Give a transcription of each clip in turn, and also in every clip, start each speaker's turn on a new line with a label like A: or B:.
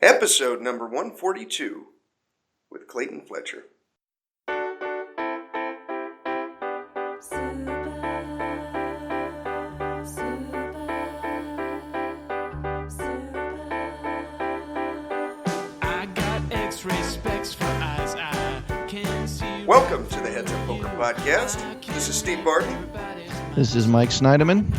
A: Episode number 142 with Clayton Fletcher. Welcome to the Heads Up Poker Podcast. This is Steve Barton.
B: This is Mike Sneideman.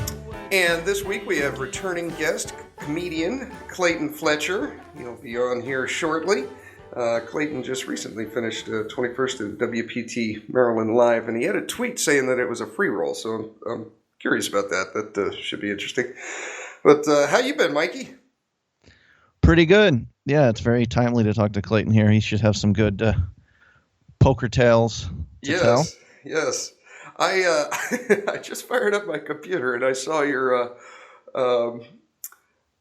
A: And this week we have returning guest, comedian Clayton Fletcher. He'll be on here shortly. Clayton just recently finished 21st of WPT Maryland Live, and he had a tweet saying that it was a free roll, so I'm curious about that. That should be interesting. But how you been, Mikey?
B: Pretty good. Yeah, it's very timely to talk to Clayton here. He should have some good poker tales to tell.
A: Yes. I just fired up my computer and I saw your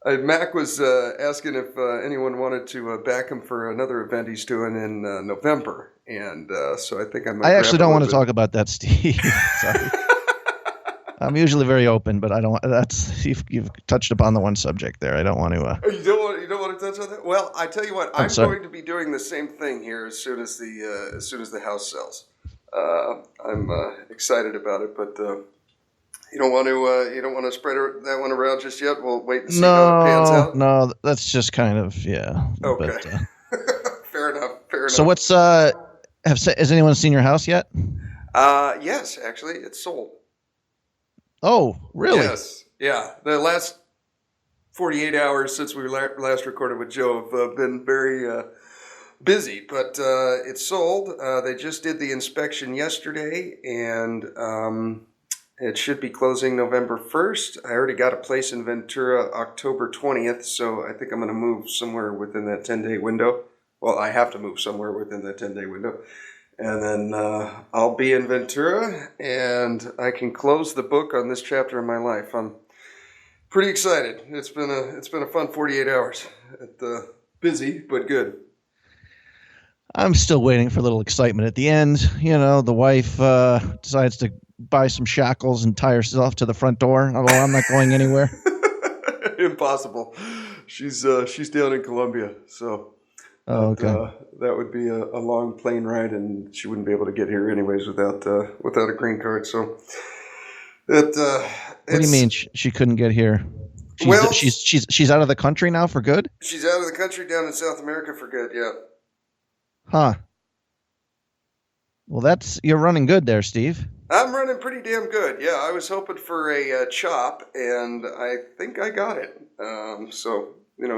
A: Mac was asking if anyone wanted to back him for another event he's doing in November, and so I think I might.
B: I actually don't want to talk about that, Steve. Sorry. I'm usually very open, but I don't. That's you've touched upon the one subject there. I don't want to.
A: You don't want to touch on that. Well, I tell you what, I'm going to be doing the same thing here as soon as the house sells. I'm excited about it, but you don't want to spread that one around just yet. We'll wait and see how it pans out.
B: No, that's just kind of
A: Okay. But, Fair enough.
B: So what's has anyone seen your house yet?
A: Yes, actually, it's sold.
B: Oh, really?
A: Yes. Yeah. The last 48 hours since we last recorded with Joe have been very busy, but it's sold. They just did the inspection yesterday, and it should be closing November 1st. I already got a place in Ventura October 20th, so I think I'm going to move somewhere within that 10-day window. Well, I have to move somewhere within that 10-day window. And then I'll be in Ventura, and I can close the book on this chapter of my life. I'm pretty excited. It's been a fun 48 hours. Busy, but good.
B: I'm still waiting for a little excitement at the end. You know, the wife decides to buy some shackles and tie herself to the front door. Although I'm not going anywhere.
A: Impossible. She's down in Colombia, so.
B: Oh, okay.
A: That would be a long plane ride, and she wouldn't be able to get here anyways without a green card. So, what
B: do you mean she couldn't get here? She's out of the country now for good?
A: She's out of the country down in South America for good. Yeah.
B: Huh. Well, you're running good there, Steve.
A: I'm running pretty damn good. Yeah, I was hoping for a chop, and I think I got it. So. You know,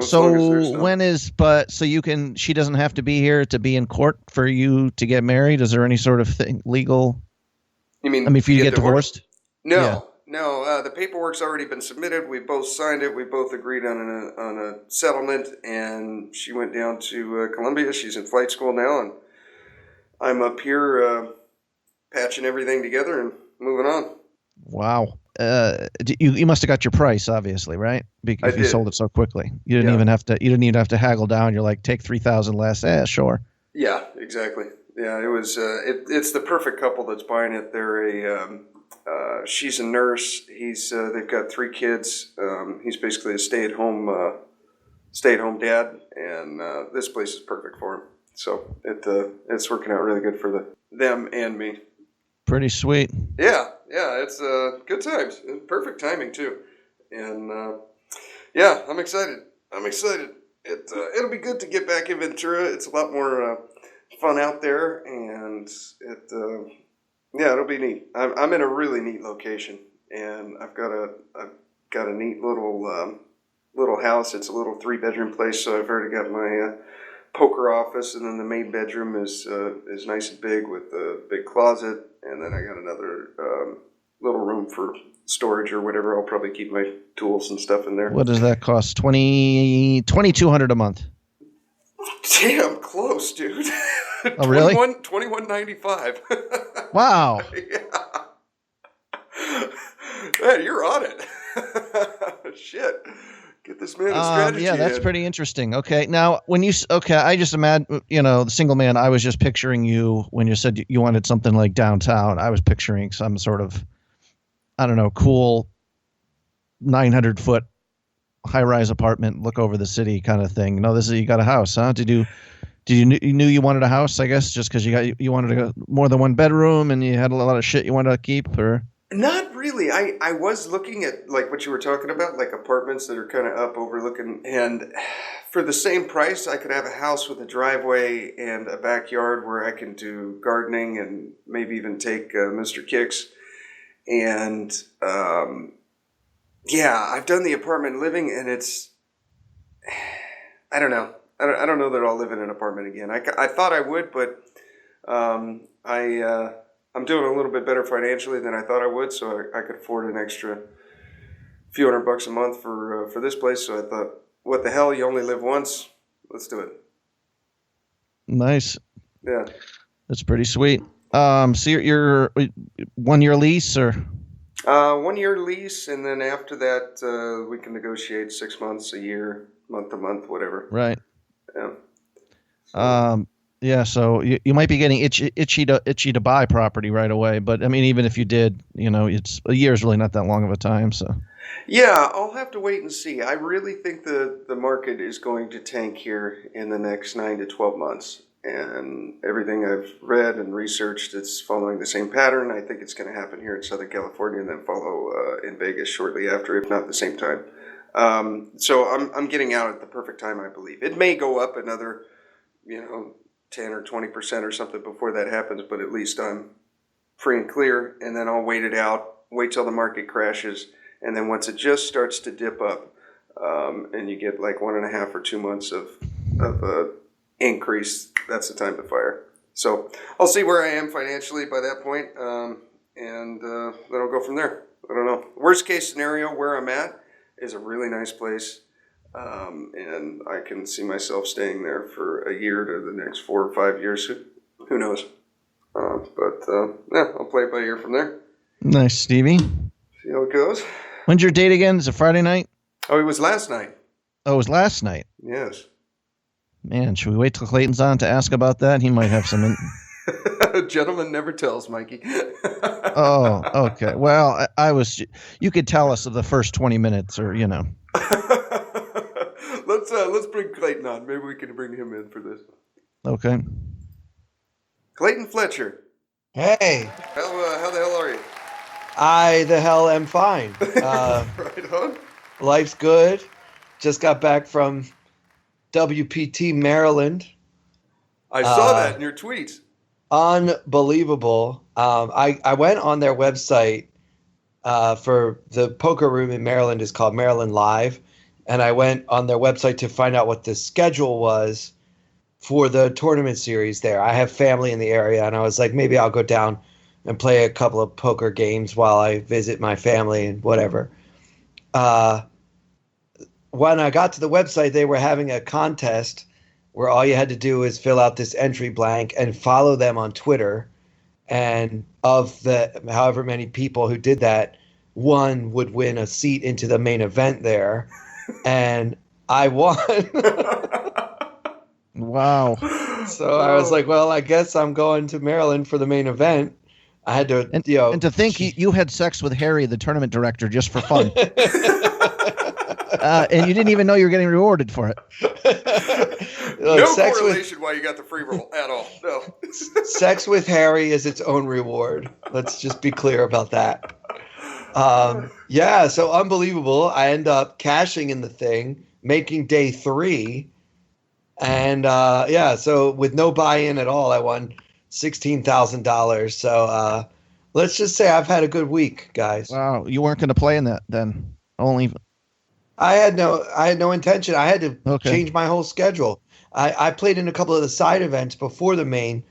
A: she doesn't have to be here to be in court for you to get married? Is there any sort of thing legal? You mean,
B: for you to get divorced?
A: No. The paperwork's already been submitted. We both signed it. We both agreed on a settlement, and she went down to Colombia. She's in flight school now, and I'm up here patching everything together and moving on.
B: Wow. You must have got your price, obviously, right? Because you sold it so quickly. You didn't even have to haggle down. You're like, take 3,000 less. Sure. Yeah, exactly. Yeah, it was. It's the perfect couple that's buying it. They're she's a nurse. They've got 3 kids. He's basically a stay-at-home dad, and this place is perfect for him. So it's working out really good for them and me. Pretty sweet.
A: Yeah, it's good times. Perfect timing too, and I'm excited. It'll be good to get back in Ventura. It's a lot more fun out there, and it'll be neat. I'm in a really neat location, and I've got a neat little house. It's a little 3-bedroom place, so I've already got my poker office, and then the main bedroom is nice and big with a big closet. And then I got another little room for storage or whatever. I'll probably keep my tools and stuff in there.
B: What does that cost? $2,200 a month.
A: Damn close, dude.
B: Oh, really?
A: $21.95.
B: Wow.
A: Yeah. Man, you're on it. Shit. Get this man a strategy.
B: Yeah, that's pretty interesting. Okay, now I just imagine, the single man. I was just picturing you when you said you wanted something like downtown. I was picturing some sort of, I don't know, cool 900-foot high-rise apartment, look over the city kind of thing. No, you got a house, huh? You knew you wanted a house, I guess, just because you wanted to more than one bedroom and you had a lot of shit you wanted to keep, or?
A: Not really. I was looking at like what you were talking about, like apartments that are kind of up overlooking, and for the same price, I could have a house with a driveway and a backyard where I can do gardening and maybe even take Mr. Kicks. And yeah, I've done the apartment living, and it's, I don't know. I don't know that I'll live in an apartment again. I thought I would, but I'm doing a little bit better financially than I thought I would, so I could afford an extra few $100 a month for this place. So I thought, what the hell? You only live once. Let's do it.
B: Nice.
A: Yeah.
B: That's pretty sweet. So you're 1 year lease or?
A: 1 year lease, and then after that, we can negotiate 6 months, a year, month to month, whatever.
B: Right.
A: Yeah.
B: So. Yeah, so you might be getting itchy to buy property right away, but I mean, even if you did, it's a year is really not that long of a time. So
A: yeah, I'll have to wait and see. I really think the market is going to tank here in the next 9 to 12 months, and everything I've read and researched, it's following the same pattern. I think it's going to happen here in Southern California, and then follow in Vegas shortly after, if not the same time. So I'm getting out at the perfect time, I believe. It may go up another, 10 or 20% or something before that happens, but at least I'm free and clear, and then I'll wait it out, wait till the market crashes, and then once it just starts to dip up, and you get like 1.5 or 2 months of increase, that's the time to fire. So I'll see where I am financially by that point, and then I'll go from there. I don't know. Worst case scenario, where I'm at is a really nice place. And I can see myself staying there for a year to the next 4 or 5 years. Who knows? Yeah, I'll play it by ear from there.
B: Nice, Stevie.
A: See how it goes.
B: When's your date again? Is it Friday night?
A: Oh, it was last night.
B: Oh, it was last night.
A: Yes.
B: Man, should we wait till Clayton's on to ask about that? He might have some.
A: Gentleman never tells, Mikey.
B: Oh, okay. Well, you could tell us of the first 20 minutes, or
A: Let's bring Clayton on. Maybe we can bring him in for this.
B: Okay.
A: Clayton Fletcher.
C: Hey.
A: How the hell are you?
C: I the hell am fine.
A: Right on.
C: Life's good. Just got back from WPT Maryland.
A: I saw that in your tweets.
C: Unbelievable. I went on their website for the poker room in Maryland is called Maryland Live. And I went on their website to find out what the schedule was for the tournament series there. I have family in the area, and I was like, maybe I'll go down and play a couple of poker games while I visit my family and whatever. When I got to the website, they were having a contest where all you had to do is fill out this entry blank and follow them on Twitter. And of the however many people who did that, one would win a seat into the main event there. And I won.
B: Wow.
C: So I was like, well, I guess I'm going to Maryland for the main event. I had to,
B: and to think you had sex with Harry, the tournament director, just for fun. And you didn't even know you were getting rewarded for it.
A: No correlation why you got the free roll at all. No.
C: Sex with Harry is its own reward. Let's just be clear about that. Yeah, so unbelievable. I end up cashing in the thing, making day 3. And so with no buy-in at all, I won $16,000. So let's just say I've had a good week, guys.
B: Wow, you weren't going to play in that then? Only
C: I had no intention. I had to change my whole schedule. I played in a couple of the side events before the main,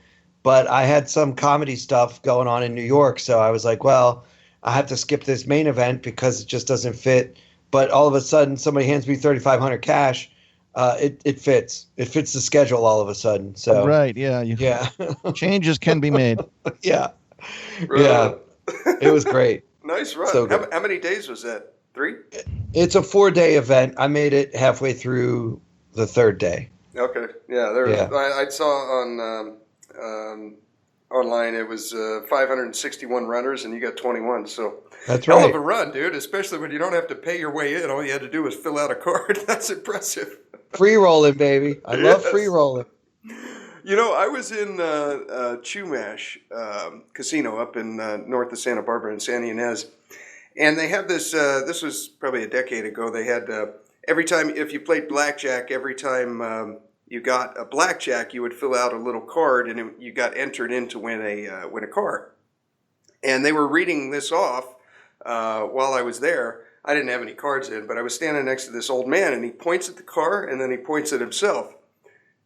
C: but I had some comedy stuff going on in New York, so I was like, well, I have to skip this main event because it just doesn't fit. But all of a sudden, somebody hands me $3,500 cash. It fits. It fits the schedule all of a sudden. So
B: right, yeah, changes can be made.
C: Yeah, yeah, it was great.
A: Nice run.
C: So
A: how many days was that? 3?
C: It's a 4-day event. I made it halfway through the 3rd day.
A: Okay, yeah. I saw online. It was 561 runners, and you got 21. So
C: that's right.
A: Hell of a run, dude. Especially when you don't have to pay your way in. All you had to do was fill out a card. That's impressive.
C: Free rolling, baby. I love free rolling.
A: You know, I was in Chumash Casino up in north of Santa Barbara in Santa Ynez, and they have this. This was probably a decade ago. They had every time if you played blackjack, every time you got a blackjack, you would fill out a little card, and you got entered in to win a car. And they were reading this off while I was there. I didn't have any cards in, but I was standing next to this old man, and he points at the car, and then he points at himself.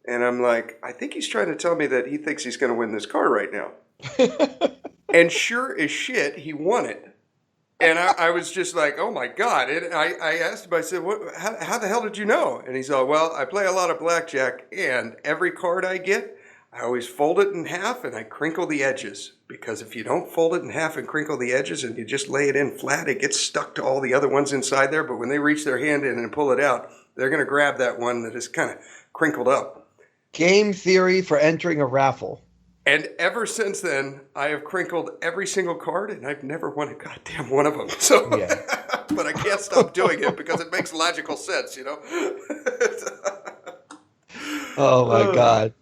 A: And I'm like, I think he's trying to tell me that he thinks he's going to win this car right now. And sure as shit, he won it. And I was just like, oh my God. And I asked him, I said, how the hell did you know? And he's all, well, I play a lot of blackjack, and every card I get, I always fold it in half and I crinkle the edges. Because if you don't fold it in half and crinkle the edges and you just lay it in flat, it gets stuck to all the other ones inside there. But when they reach their hand in and pull it out, they're going to grab that one that is kind of crinkled up.
C: Game theory for entering a raffle.
A: And ever since then, I have crinkled every single card, and I've never won a goddamn one of them. So, yeah. But I can't stop doing it because it makes logical sense, you know.
C: Oh my God!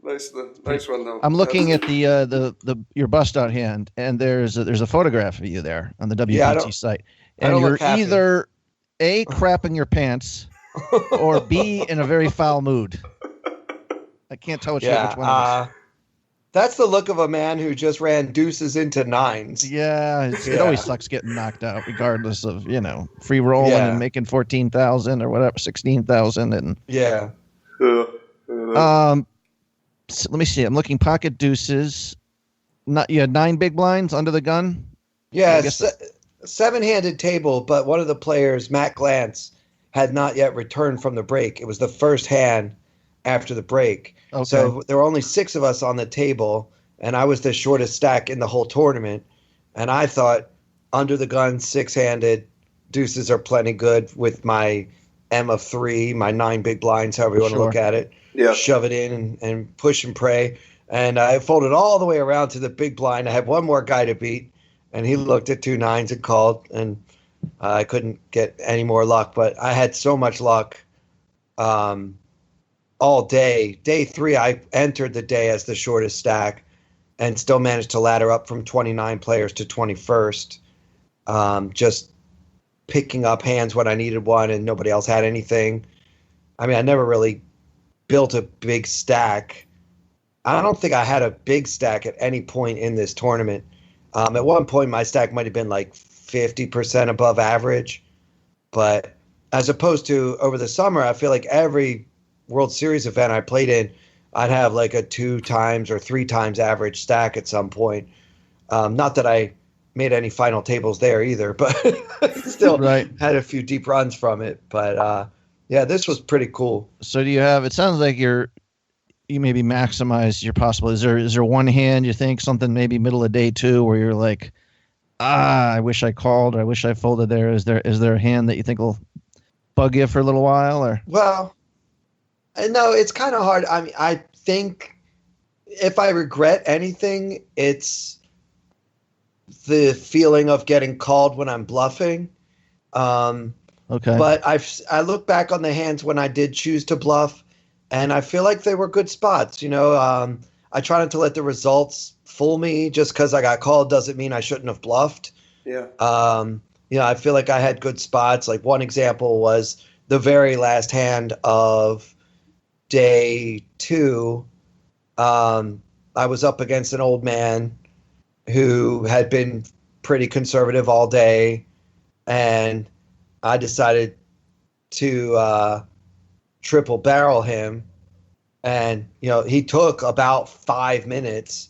A: Nice one though.
B: I'm looking at the your bust out hand, and there's a photograph of you there on the WPT site, and you're either A, crapping your pants, or B, in a very foul mood. I can't tell which one it is.
C: That's the look of a man who just ran deuces into nines.
B: Yeah, it always sucks getting knocked out, regardless of, free rolling and making 14,000 or whatever, 16,000, and so let me see. I'm looking pocket deuces. You had 9 big blinds under the gun.
C: Yeah, 7-handed table, but one of the players, Matt Glantz, had not yet returned from the break. It was the first hand after the break. Okay. So there were only 6 of us on the table, and I was the shortest stack in the whole tournament. And I thought, under the gun, 6-handed deuces are plenty good with my M of 3, my 9 big blinds, however you want to look at it. Yeah. Shove it in and push and pray. And I folded all the way around to the big blind. I had one more guy to beat, and he looked at 2 9s and called, and I couldn't get any more luck. But I had so much luck all day. Day 3, I entered the day as the shortest stack and still managed to ladder up from 29 players to 21st, just picking up hands when I needed one and nobody else had anything. I mean, I never really built a big stack. I don't think I had a big stack at any point in this tournament. At one point, my stack might have been like 50% above average. But as opposed to over the summer, I feel like every World Series event I played in, I'd have like a 2 times or 3 times average stack at some point. Not that I made any final tables there either, but still had a few deep runs from it. But yeah, this was pretty cool.
B: So do you have, it sounds like you maybe maximize your possible, is there one hand you think, something maybe middle of day 2 where you're like, I wish I called, or I wish I folded there. Is there a hand that you think will bug you for a little while? Or
C: well, no, it's kind of hard. I mean, I think if I regret anything, it's the feeling of getting called when I'm bluffing.
B: Okay.
C: But I look back on the hands when I did choose to bluff, and I feel like they were good spots. I try not to let the results fool me. Just because I got called doesn't mean I shouldn't have bluffed.
A: Yeah.
C: I feel like I had good spots. Like one example was the very last hand of day 2. I was up against an old man who had been pretty conservative all day, and I decided to triple barrel him, and he took about 5 minutes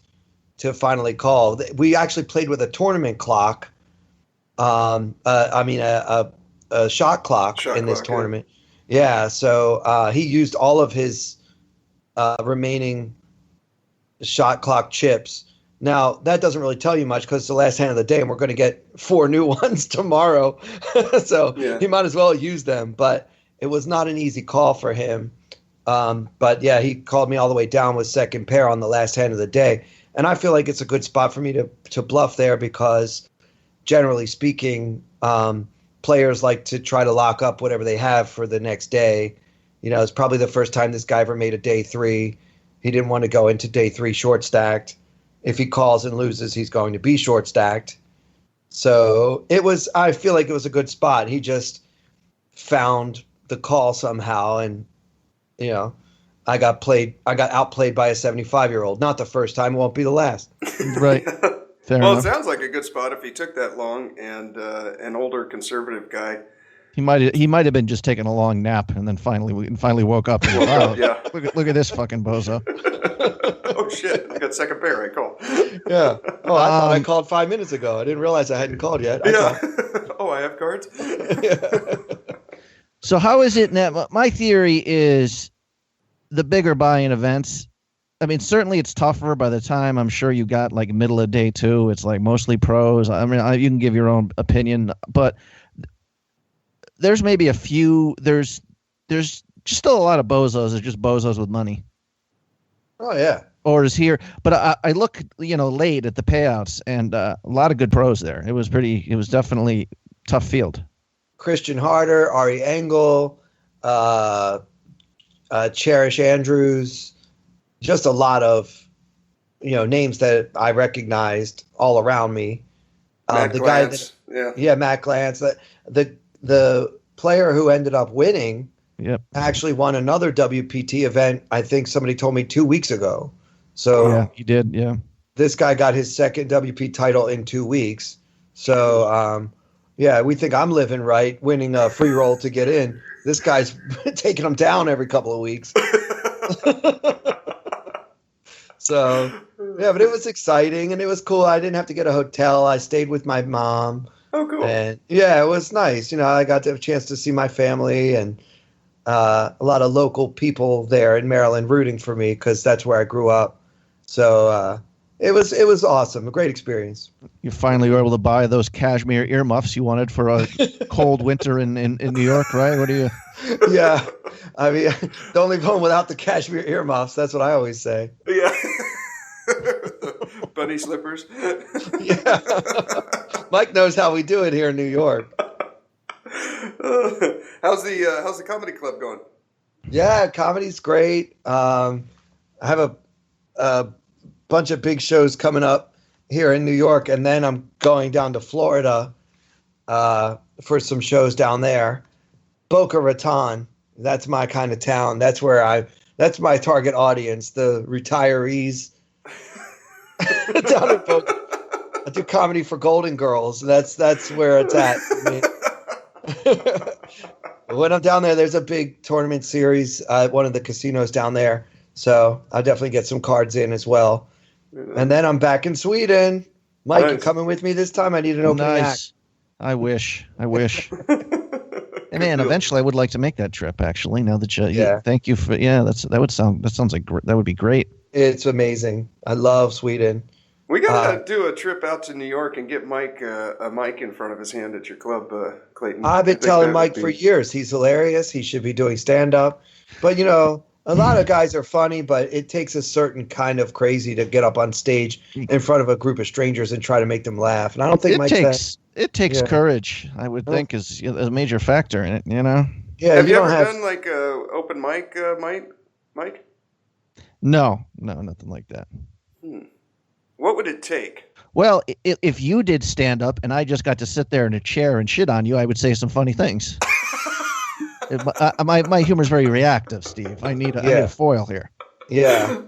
C: to finally call. We actually played with a tournament clock. A shot clock in this tournament. Yeah, so he used all of his remaining shot clock chips. Now, that doesn't really tell you much because it's the last hand of the day, and we're going to get 4 new ones tomorrow. So he might as well use them. But it was not an easy call for him. But, yeah, he called me all the way down with second pair on the last hand of the day. And I feel like it's a good spot for me to bluff there because, generally speaking, players like to try to lock up whatever they have for the next day. It's probably the first time this guy ever made a day 3. He didn't want to go into day 3 short stacked. If he calls and loses, he's going to be short stacked. So I feel like it was a good spot. He just found the call somehow, and I got outplayed by a 75-year-old. Not the first time, it won't be the last.
B: Right. Fair enough.
A: It sounds like a good spot if he took that long, and an older conservative guy.
B: He might have been just taking a long nap and then finally woke up and wow,
A: yeah.
B: Look at this fucking bozo.
A: Oh shit! I got second pair. I call.
C: Yeah. Oh, I thought I called 5 minutes ago. I didn't realize I hadn't called yet.
A: I have cards.
C: Yeah.
B: So how is it now? My theory is the bigger buy-in events. I mean, certainly it's tougher by the time I'm sure you got like middle of day 2. It's like mostly pros. I mean, you can give your own opinion, but there's maybe a few. There's just still a lot of bozos. There's just bozos with money.
C: Oh yeah.
B: Or is here, but I look, late at the payouts, and a lot of good pros there. It was definitely tough field.
C: Christian Harder, Ari Engel, Cherish Andrews, just a lot of, names that I recognized all around me.
A: Matt Glantz.
C: Matt Glantz. The player who ended up winning,
B: yep,
C: actually won another WPT event. I think somebody told me 2 weeks ago. So
B: yeah, he did. Yeah,
C: this guy got his second WP title in 2 weeks. So we think I'm living right, winning a free roll to get in. This guy's taking them down every couple of weeks. So yeah, but it was exciting and it was cool. I didn't have to get a hotel. I stayed with my mom.
A: Oh, cool.
C: And yeah, it was nice. I got to have a chance to see my family and a lot of local people there in Maryland rooting for me because that's where I grew up. So it was awesome, a great experience.
B: You finally were able to buy those cashmere earmuffs you wanted for a cold winter in New York, right? What do you?
C: Yeah, I mean, don't leave home without the cashmere earmuffs. That's what I always say.
A: Yeah. Bunny slippers.
C: Yeah. Mike knows how we do it here in New York.
A: How's the comedy club going?
C: Yeah, comedy's great. I have a bunch of big shows coming up here in New York, and then I'm going down to Florida for some shows down there. Boca Raton, that's my kind of town. That's my target audience, the retirees. Down in Boca. I do comedy for Golden Girls. That's where it's at. When I'm down there, there's a big tournament series at one of the casinos down there. So I'll definitely get some cards in as well. And then I'm back in Sweden. Mike, you coming with me this time? I need an opening act.
B: I wish. Hey, man, eventually I would like to make that trip, actually. Now that thank you for, that sounds like, that would be great.
C: It's amazing. I love Sweden.
A: We got to do a trip out to New York and get Mike a mic in front of his hand at your club, Clayton.
C: I've been telling Mike for years he's hilarious. He should be doing stand-up. But, a lot of guys are funny, but it takes a certain kind of crazy to get up on stage in front of a group of strangers and try to make them laugh. And I don't think
B: it takes courage, I would think, is a major factor in it,
C: Yeah.
A: Have you ever done like a open mic, Mike?
B: No, nothing like that.
A: What would it take?
B: Well, if you did stand up and I just got to sit there in a chair and shit on you, I would say some funny things. My humor is very reactive, Steve. I need a foil here.
C: Yeah.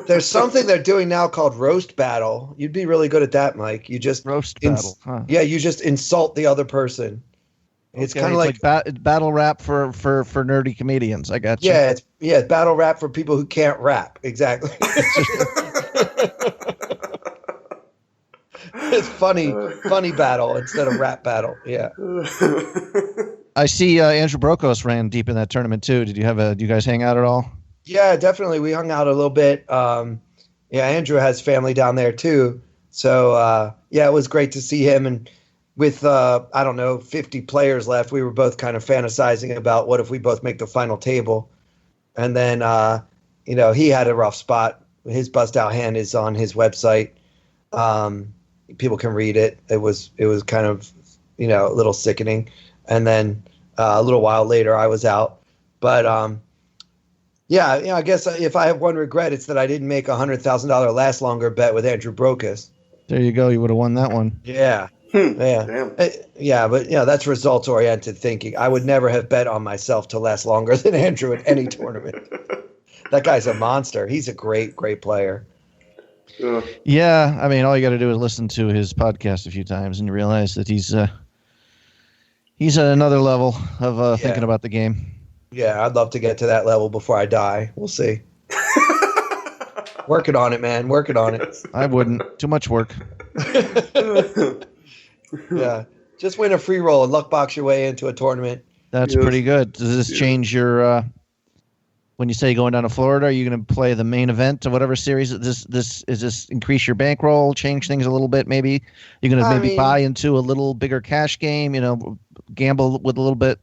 C: There's something they're doing now called roast battle. You'd be really good at that, Mike. You just
B: roast battle. Huh?
C: Yeah, you just insult the other person. It's kind of like
B: battle rap for nerdy comedians. I got you.
C: Yeah, it's battle rap for people who can't rap. Exactly. It's funny battle instead of rap battle. Yeah.
B: I see Andrew Brokos ran deep in that tournament too. Do you guys hang out at all?
C: Yeah, definitely. We hung out a little bit. Andrew has family down there too. So it was great to see him. And with 50 players left, we were both kind of fantasizing about what if we both make the final table. And then he had a rough spot his bust out hand is on his website. People can read it. It was kind of, a little sickening. And then a little while later, I was out. But I guess if I have one regret, it's that I didn't make $100,000 last longer bet with Andrew Brokus.
B: There you go. You would have won that one.
C: Yeah. Yeah.
A: Damn.
C: Yeah, but that's results oriented thinking. I would never have bet on myself to last longer than Andrew in any tournament. That guy's a monster. He's a great, great player.
B: Yeah, I mean, all you got to do is listen to his podcast a few times, and you realize that he's at another level of thinking about the game. Yeah,
C: I'd love to get to that level before I die. We'll see. Working on it, man. Working on it.
B: I wouldn't. Too much work.
C: Yeah, just win a free roll and luck box your way into a tournament.
B: That's pretty good. Does this change your? When you say going down to Florida, are you going to play the main event or whatever series? Is this increase your bankroll, change things a little bit? Maybe you're going to maybe buy into a little bigger cash game. Gamble with a little bit.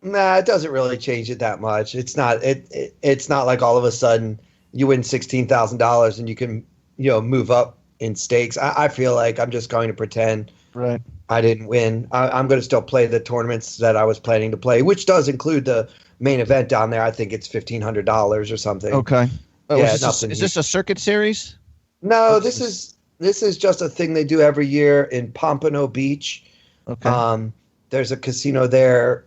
C: Nah, it doesn't really change it that much. It's not. It's not like all of a sudden you win $16,000 and you can move up in stakes. I feel like I'm just going to pretend.
B: Right.
C: I didn't win. I'm going to still play the tournaments that I was planning to play, which does include the main event down there. I think it's $1,500 or something.
B: Okay. Oh,
C: yeah,
B: is this a circuit series?
C: No, this is just a thing they do every year in Pompano Beach.
B: Okay.
C: There's a casino there.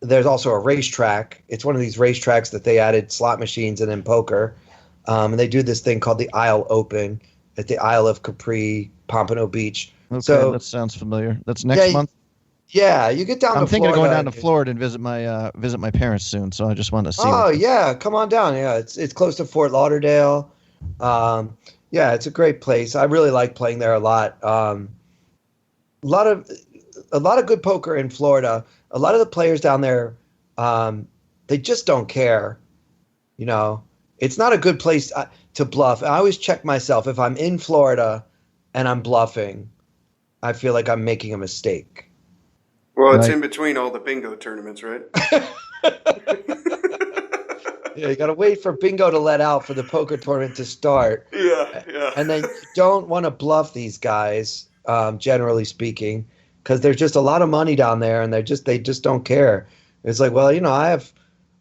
C: There's also a racetrack. It's one of these racetracks that they added slot machines and then poker. And they do this thing called the Isle Open at the Isle of Capri, Pompano Beach.
B: Okay,
C: so
B: that sounds familiar. That's next month.
C: Yeah, you get down to Florida.
B: I'm thinking of going down to Florida and visit my parents soon, so I just wanted to see.
C: Oh, yeah, come on down. Yeah, it's close to Fort Lauderdale. Yeah, it's a great place. I really like playing there a lot. A lot of good poker in Florida. A lot of the players down there, they just don't care. It's not a good place to bluff. I always check myself. If I'm in Florida and I'm bluffing, I feel like I'm making a mistake.
A: Well, it's in between all the bingo tournaments, right?
C: Yeah, you got to wait for bingo to let out for the poker tournament to start.
A: Yeah.
C: And then you don't want to bluff these guys, generally speaking, because there's just a lot of money down there, and they just don't care. It's like, well, I have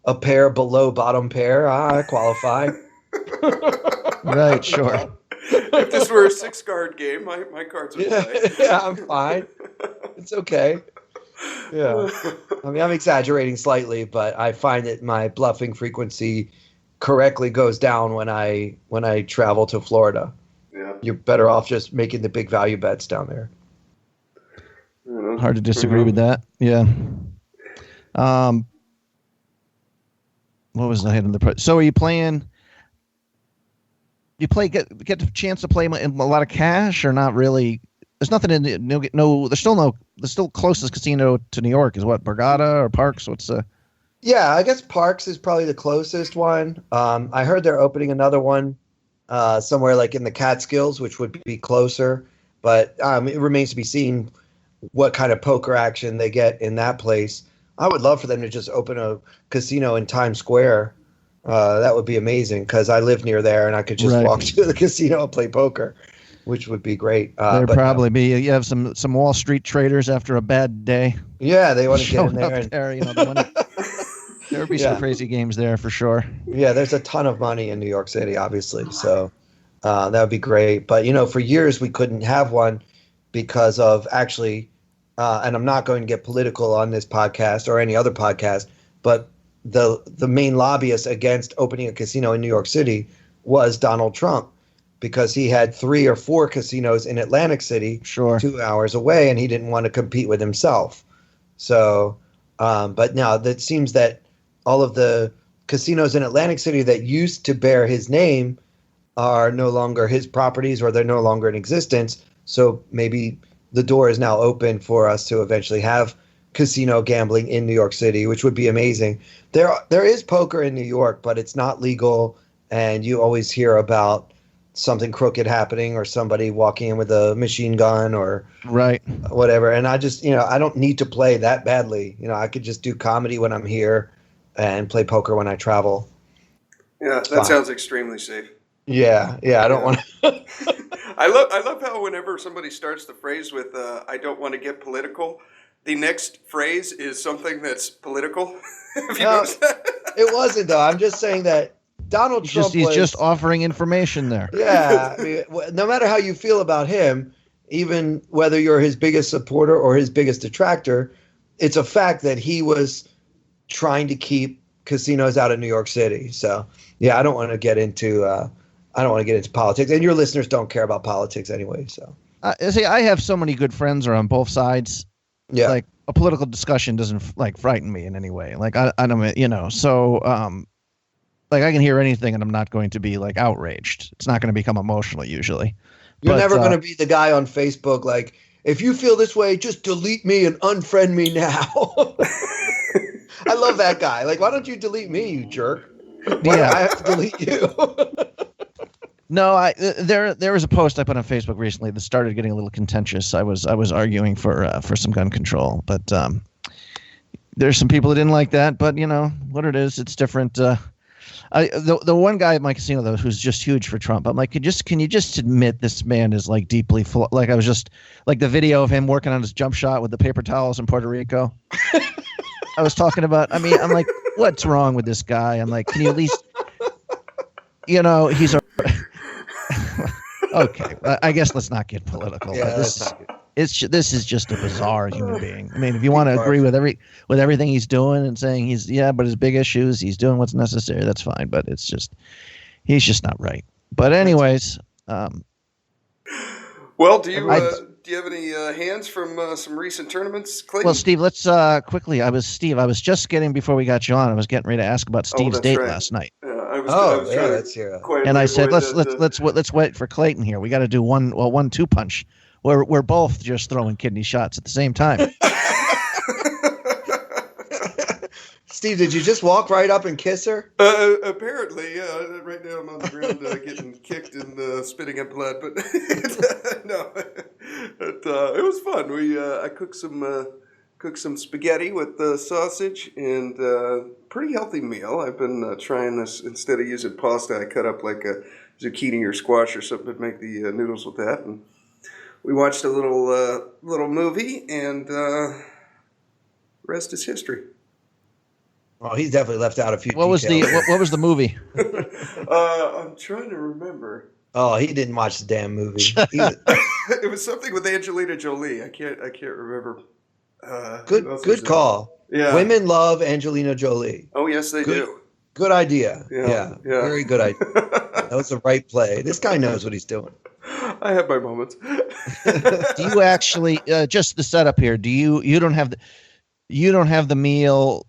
C: a pair below bottom pair. I qualify.
B: Right, sure.
A: If this were a 6-card game, my cards would play.
C: Yeah, I'm fine. It's okay. Yeah. I mean, I'm exaggerating slightly, but I find that my bluffing frequency correctly goes down when I travel to Florida.
A: Yeah.
C: You're better off just making the big value bets down there.
B: Hard to disagree with that. Yeah. What was the head of the so are you playing? You get the chance to play in a lot of cash or not really? There's nothing in there's still closest casino to New York is what, Borgata or Parks?
C: Yeah, I guess Parks is probably the closest one. I heard they're opening another one somewhere like in the Catskills, which would be closer, but it remains to be seen what kind of poker action they get in that place. I would love for them to just open a casino in Times Square. That would be amazing because I live near there and I could just walk to the casino and play poker, which would be great.
B: There'd probably be you have some Wall Street traders after a bad day.
C: Yeah, they want to get in there.
B: There would be some crazy games there for sure.
C: Yeah, there's a ton of money in New York City, obviously. So that would be great. But, for years we couldn't have one because of actually, and I'm not going to get political on this podcast or any other podcast, but the main lobbyist against opening a casino in New York City was Donald Trump, because he had 3 or 4 casinos in Atlantic City, 2 hours away, and he didn't want to compete with himself. So, but now it seems that all of the casinos in Atlantic City that used to bear his name are no longer his properties, or they're no longer in existence. So maybe the door is now open for us to eventually have casino gambling in New York City, which would be amazing. There is poker in New York, but it's not legal, and you always hear about something crooked happening or somebody walking in with a machine gun or whatever. And I just, I don't need to play that badly. I could just do comedy when I'm here and play poker when I travel.
A: Yeah, that sounds extremely safe.
C: Yeah, I don't want to.
A: I love how whenever somebody starts the phrase with "I don't want to get political," the next phrase is something that's political. Have you noticed that?
C: It wasn't though. I'm just saying that Donald Trump
B: he's just offering information there.
C: Yeah, I mean, no matter how you feel about him, even whether you're his biggest supporter or his biggest detractor, it's a fact that he was trying to keep casinos out of New York City. So yeah, I don't want to get into politics, and your listeners don't care about politics anyway. So
B: see, I have so many good friends are on both sides.
C: Yeah,
B: like a political discussion doesn't like frighten me in any way. Like I don't, so like I can hear anything and I'm not going to be like outraged. It's not going to become emotional usually.
C: You're never going to be the guy on Facebook like, if you feel this way, just delete me and unfriend me now. I love that guy. Like, why don't you delete me, you jerk? Why do I have to delete you?
B: No, there was a post I put on Facebook recently that started getting a little contentious. I was arguing for some gun control, but there's some people that didn't like that. But you know what it is, it's different. The one guy at my casino though who's just huge for Trump. I'm like, can you just admit this man is like deeply like I was just like the video of him working on his jump shot with the paper towels in Puerto Rico. I was talking about. I mean, I'm like, what's wrong with this guy? I'm like, can you at least, he's a. Okay, I guess let's not get political.
C: Yeah,
B: this is just a bizarre human being. I mean, if you want to agree with everything he's doing and saying but his big issues, he's doing what's necessary. That's fine, but he's just not right. But anyways,
A: well, do you have any hands from some recent tournaments, Clayton?
B: Well, Steve, let's quickly. I was just getting before we got you on. I was getting ready to ask about Steve's date last night.
C: That's here.
B: And I said, let's wait for Clayton here. We got to do 1-2 punch. We're both just throwing kidney shots at the same time.
C: Steve, did you just walk right up and kiss her?
A: Apparently, yeah. Right now I'm on the ground getting kicked and spitting up blood, but no. It was fun. I cooked some spaghetti with sausage and pretty healthy meal. I've been trying this instead of using pasta. I cut up like a zucchini or squash or something to make the noodles with that. And we watched a little movie, and rest is history.
C: Oh, he's definitely left out a few.
B: What was the movie?
A: I'm trying to remember.
C: Oh, he didn't watch the damn movie.
A: It was something with Angelina Jolie. I can't remember.
C: Good call.
A: Yeah.
C: Women love Angelina Jolie.
A: Oh, yes, they do.
C: Good idea.
A: Yeah.
C: Very good idea. That was the right play. This guy knows what he's doing.
A: I have my moments.
B: Do you actually just the setup here? Do you don't have the meal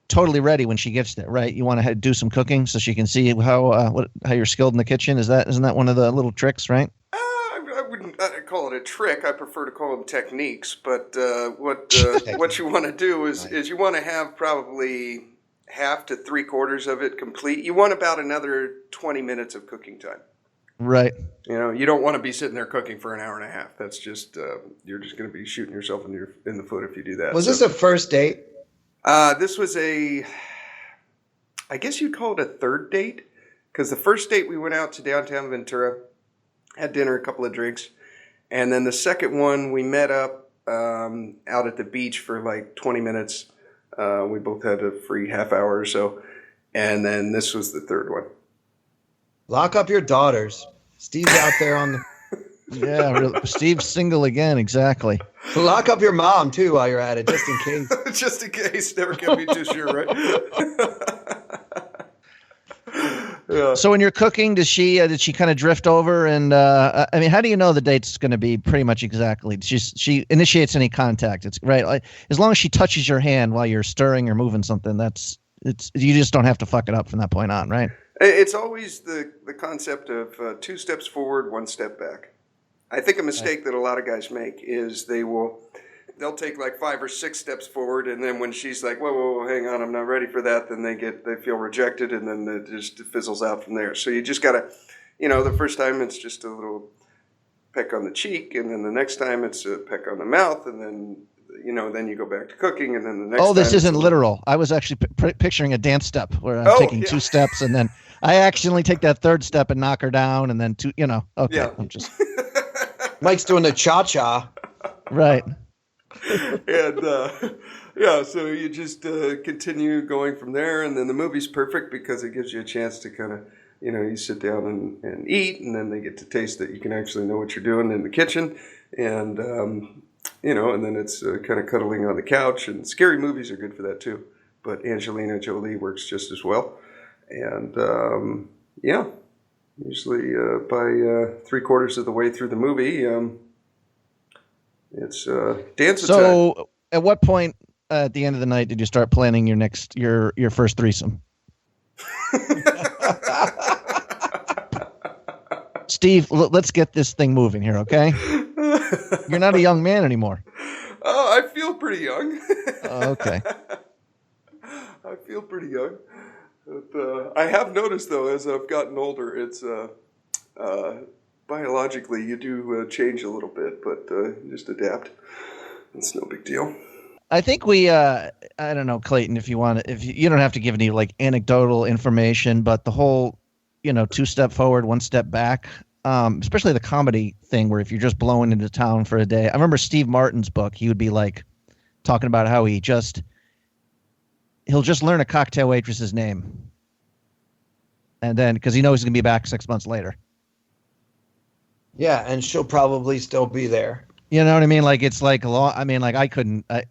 B: totally ready when she gets there, right? You want to do some cooking so she can see how you're skilled in the kitchen. Isn't that one of the little tricks, right?
A: I wouldn't call it a trick. I prefer to call them techniques. But what you want to do is you want to have probably half to 3/4 of it complete. You want about another 20 minutes of cooking time.
B: Right.
A: You don't want to be sitting there cooking for an hour and a half. That's just you're just going to be shooting yourself in the foot if you do that.
C: Was this a first date?
A: This was I guess you'd call it a third date, because the first date we went out to downtown Ventura, had dinner, a couple of drinks, and then the second one we met up out at the beach for like 20 minutes. We both had a free half hour or so, and then this was the third one.
C: Lock up your daughters. Steve's out there on the...
B: Yeah, really. Steve's single again, exactly.
C: So lock up your mom, too, while you're at it, just in case.
A: Just in case. Never can be too sure, right? Yeah.
B: So when you're cooking, did she kind of drift over? And I mean, how do you know the date's going to be pretty much exactly? She initiates any contact. It's right. Like, as long as she touches your hand while you're stirring or moving something, you just don't have to fuck it up from that point on, right?
A: It's always the concept of 2 steps forward, 1 step back. I think a mistake that a lot of guys make is they'll take like 5 or 6 steps forward, and then when she's like, whoa, hang on, I'm not ready for that, then they feel rejected, and then it just fizzles out from there. So you just gotta, the first time it's just a little peck on the cheek, and then the next time it's a peck on the mouth, and then then you go back to cooking, and then the next.
B: Oh, this isn't literal. I was actually picturing a dance step where I'm taking 2 steps, and then I accidentally take that third step and knock her down, and then two. Okay.
A: Yeah.
B: I'm just.
C: Mike's doing the cha-cha.
B: Right.
A: And yeah, so you just continue going from there, and then the movie's perfect because it gives you a chance to kind of, you sit down and eat, and then they get to taste that you can actually know what you're doing in the kitchen, and and then it's kind of cuddling on the couch, and scary movies are good for that too. But Angelina Jolie works just as well, and usually by 3/4 of the way through the movie. It's dance attack.
B: So, at what point at the end of the night did you start planning your first threesome? Steve, let's get this thing moving here, okay? You're not a young man anymore.
A: Oh, I feel pretty young.
B: Okay.
A: I feel pretty young. But, I have noticed, though, as I've gotten older, it's biologically, you do change a little bit, but just adapt. It's no big deal.
B: I think I don't know, Clayton, if you want to, you don't have to give any like anecdotal information, but the whole, 2-step forward, 1-step back, especially the comedy thing where if you're just blowing into town for a day. I remember Steve Martin's book, he would be like talking about how he'll just learn a cocktail waitress's name. And then, because he knows he's going to be back 6 months later.
C: Yeah, and she'll probably still be there.
B: You know what I mean? Like, it's like I couldn't, that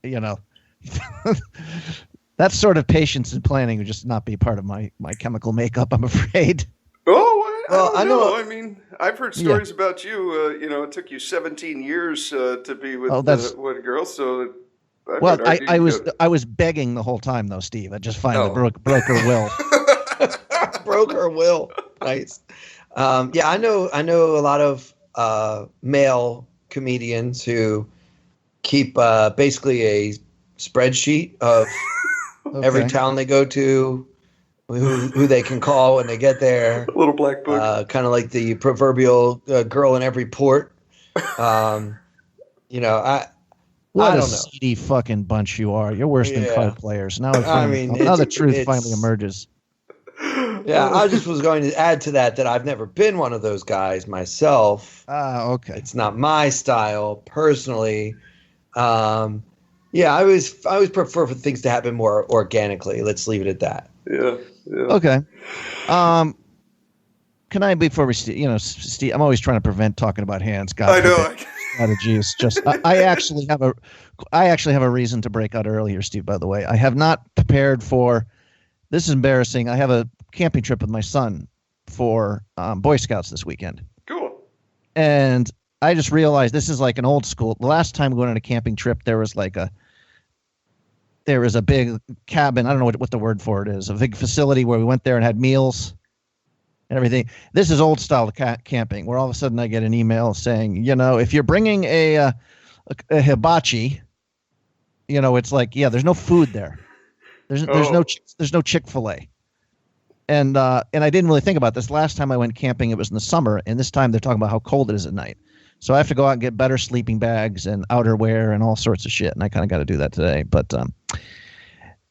B: sort of patience and planning would just not be part of my chemical makeup, I'm afraid.
A: Oh, I don't know.
C: I
A: I mean, I've heard stories about you. It took you 17 years to be with one girl. So,
B: I was begging the whole time, though, Steve. I just finally broke her will.
C: Broke her will. Nice. I know a lot of male comedians who keep basically a spreadsheet of every town they go to, who they can call when they get there.
A: A little black book.
C: Kind of like the proverbial girl in every port. I
B: What
C: don't know.
B: a seedy fucking bunch you are. You're worse than card players. Now,
C: now
B: the truth finally emerges.
C: Yeah, I just was going to add to that I've never been one of those guys myself.
B: Okay.
C: It's not my style personally. I always prefer for things to happen more organically. Let's leave it at that.
A: Yeah.
B: Okay. Can I, before we, Steve, I'm always trying to prevent talking about hands. God,
A: I know.
B: Strategy is just. I actually have a reason to break out earlier, Steve. By the way, I have not prepared for. This is embarrassing. I have a camping trip with my son for Boy Scouts this weekend.
A: Cool.
B: And I just realized this is like an old school. The last time we went on a camping trip, there was a big cabin. I don't know what the word for it is. A big facility where we went there and had meals and everything. This is old style camping, where all of a sudden I get an email saying, if you're bringing a hibachi, it's like, there's no food there. There's no Chick-fil-A. And I didn't really think about this. Last time I went camping, it was in the summer, and this time they're talking about how cold it is at night. So I have to go out and get better sleeping bags and outerwear and all sorts of shit, and I kind of got to do that today. But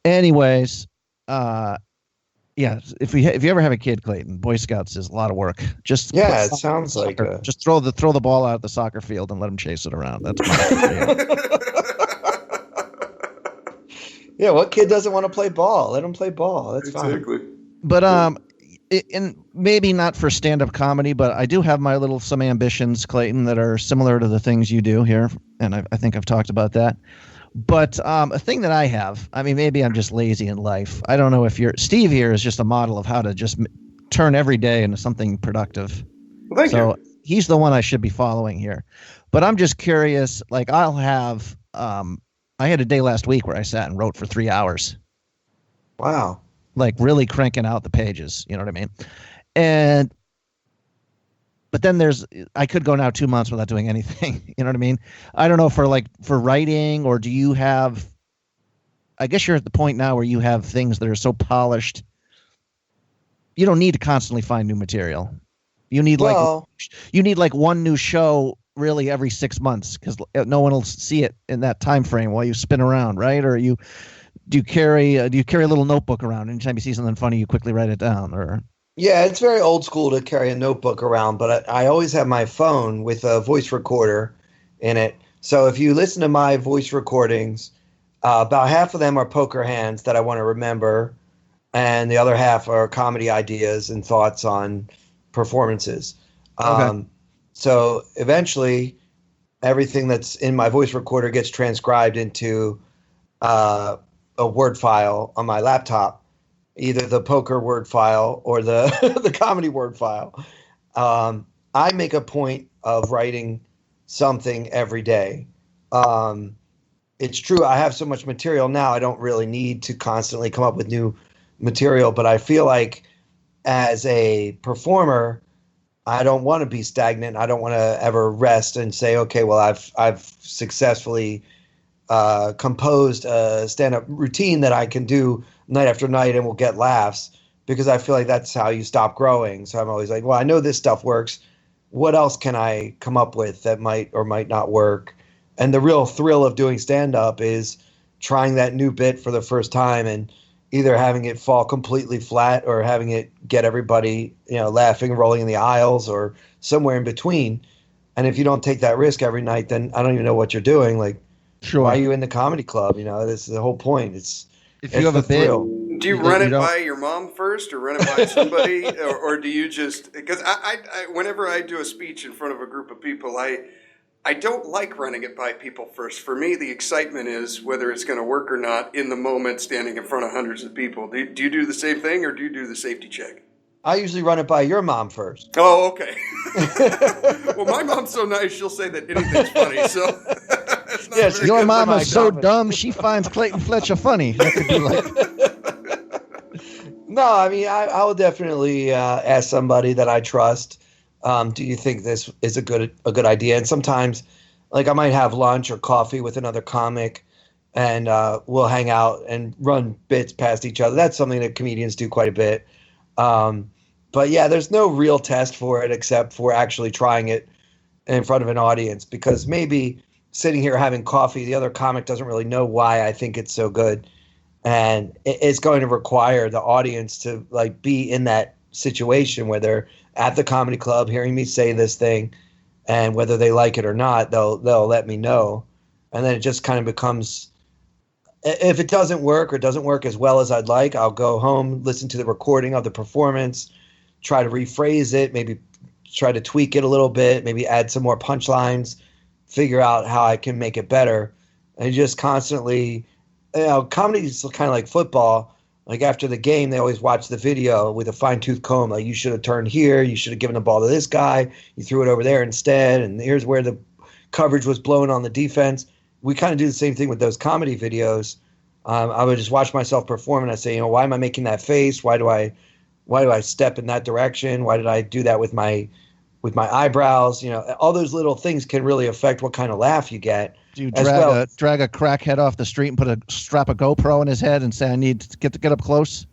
B: anyways, if you ever have a kid, Clayton, Boy Scouts is a lot of work.
C: It sounds like
B: just throw the ball out at the soccer field and let them chase it around. That's my
C: Yeah, what kid doesn't want to play ball? Let them play ball. That's
A: exactly.
C: Fine.
B: But and maybe not for stand-up comedy, but I do have some ambitions, Clayton, that are similar to the things you do here, and I think I've talked about that. But a thing that I have, maybe I'm just lazy in life. I don't know if Steve here is just a model of how to just turn every day into something productive.
A: Well, thank you.
B: He's the one I should be following here. But I'm just curious, like I'll have I had a day last week where I sat and wrote for 3 hours.
C: Wow.
B: Like really cranking out the pages, you know what I mean? But then I could go now 2 months without doing anything, you know what I mean? I don't know for writing, or do you have, I guess you're at the point now where you have things that are so polished, you don't need to constantly find new material. You need like one new show really every 6 months, because no one will see it in that time frame while you spin around, right? Or do you carry a little notebook around? Anytime you see something funny, you quickly write it down? Or
C: Yeah, it's very old school to carry a notebook around, but I always have my phone with a voice recorder in it. So if you listen to my voice recordings, about half of them are poker hands that I want to remember, and the other half are comedy ideas and thoughts on performances.
B: Okay.
C: So eventually, everything that's in my voice recorder gets transcribed into uh, a Word file on my laptop, either the poker Word file or the the comedy Word file. I make a point of writing something every day. Um, it's true, I have so much material now, I don't really need to constantly come up with new material, but I feel like as a performer, I don't want to be stagnant. I don't want to ever rest and say, okay, well, I've successfully composed a stand-up routine that I can do night after night and will get laughs, because I feel like that's how you stop growing. So I'm always like, well, I know this stuff works. What else can I come up with that might or might not work? And the real thrill of doing stand-up is trying that new bit for the first time and either having it fall completely flat or having it get everybody, laughing, rolling in the aisles, or somewhere in between. And if you don't take that risk every night, then I don't even know what you're doing. Like,
B: Sure.
C: why are you in the comedy club? This is the whole point.
B: If you have a bit,
C: thrill.
A: Do you run it by your mom first, or run it by somebody, or do you just? Because whenever I do a speech in front of a group of people, I don't like running it by people first. For me, the excitement is whether it's going to work or not in the moment, standing in front of hundreds of people. Do you do the same thing, or do you do the safety check?
C: I usually run it by your mom first.
A: Oh, okay. Well, my mom's so nice, she'll say that anything's funny, so...
B: Yes, your mom is so dumb, she finds Clayton Fletcher funny. That could be
C: like... No, I mean, I will definitely ask somebody that I trust, do you think this is a good idea? And sometimes, like, I might have lunch or coffee with another comic, and we'll hang out and run bits past each other. That's something that comedians do quite a bit. But yeah, there's no real test for it except for actually trying it in front of an audience, because maybe sitting here having coffee, the other comic doesn't really know why I think it's so good. And it's going to require the audience to like be in that situation where they're at the comedy club hearing me say this thing, and whether they like it or not, they'll let me know. And then it just kind of becomes, if it doesn't work or doesn't work as well as I'd like, I'll go home, listen to the recording of the performance, try to rephrase it, maybe try to tweak it a little bit, maybe add some more punchlines, figure out how I can make it better. And just constantly, comedy is kind of like football. Like after the game, they always watch the video with a fine-tooth comb. Like, you should have turned here, you should have given the ball to this guy, you threw it over there instead, and here's where the coverage was blown on the defense. We kind of do the same thing with those comedy videos. I would just watch myself perform, and I say, why am I making that face? Why do I step in that direction? Why did I do that with my eyebrows? All those little things can really affect what kind of laugh you get.
B: Do you drag a crackhead off the street and strap a GoPro in his head and say, I need to get up close?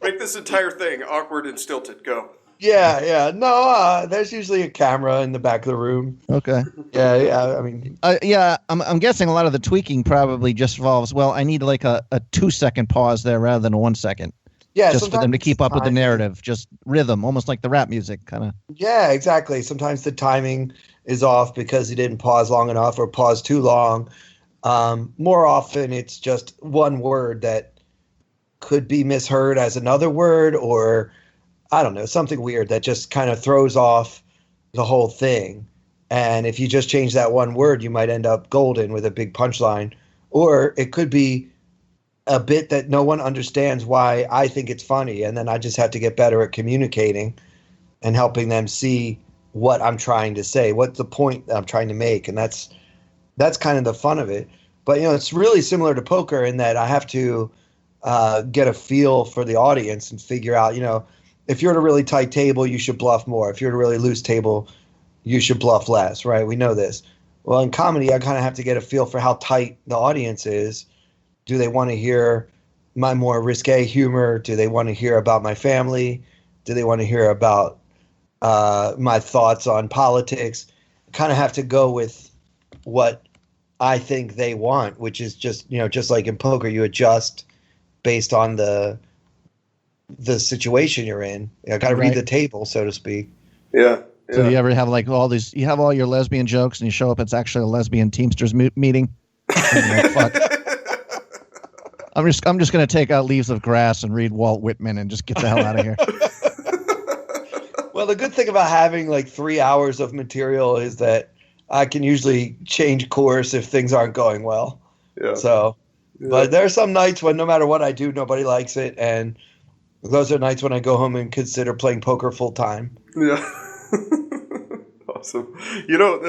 A: Make this entire thing awkward and stilted. Go.
C: Yeah. No, there's usually a camera in the back of the room.
B: Okay.
C: Yeah. I mean,
B: I'm guessing a lot of the tweaking probably just involves, I need like a 2-second pause there rather than a 1 second.
C: Yeah,
B: just for them to keep up with the narrative, just rhythm, almost like the rap music kind of.
C: Yeah, exactly. Sometimes the timing is off because he didn't pause long enough or pause too long. More often, it's just one word that could be misheard as another word, or I don't know, something weird that just kind of throws off the whole thing. And if you just change that one word, you might end up golden with a big punchline. Or it could be a bit that no one understands why I think it's funny, and then I just have to get better at communicating and helping them see what I'm trying to say, what's the point that I'm trying to make. And that's kind of the fun of it. But it's really similar to poker in that I have to get a feel for the audience and figure out, if you're at a really tight table, you should bluff more. If you're at a really loose table, you should bluff less, right? We know this. Well, in comedy, I kind of have to get a feel for how tight the audience is. Do they want to hear my more risque humor? Do they want to hear about my family? Do they want to hear about my thoughts on politics? Kind of have to go with what I think they want, which is just like in poker, you adjust based on the the situation you're in. You got to read the table, so to speak.
A: Yeah.
B: So you ever have like all these? You have all your lesbian jokes, and you show up. It's actually a lesbian Teamsters meeting. And you're like, fuck. I'm just going to take out Leaves of Grass and read Walt Whitman and just get the hell out of here.
C: Well, the good thing about having like 3 hours of material is that I can usually change course if things aren't going well.
A: Yeah.
C: So, but there are some nights when no matter what I do, nobody likes it, and those are nights when I go home and consider playing poker full time.
A: Yeah. Awesome. You know,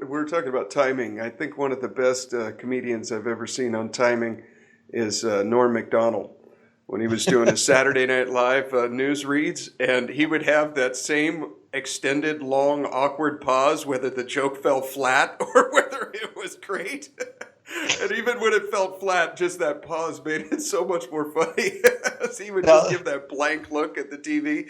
A: we're talking about timing. I think one of the best comedians I've ever seen on timing is Norm Macdonald, when he was doing his Saturday Night Live news reads, and he would have that same extended, long, awkward pause, whether the joke fell flat or whether it was great. And even when it felt flat, just that pause made it so much more funny. So he would just give that blank look at the TV.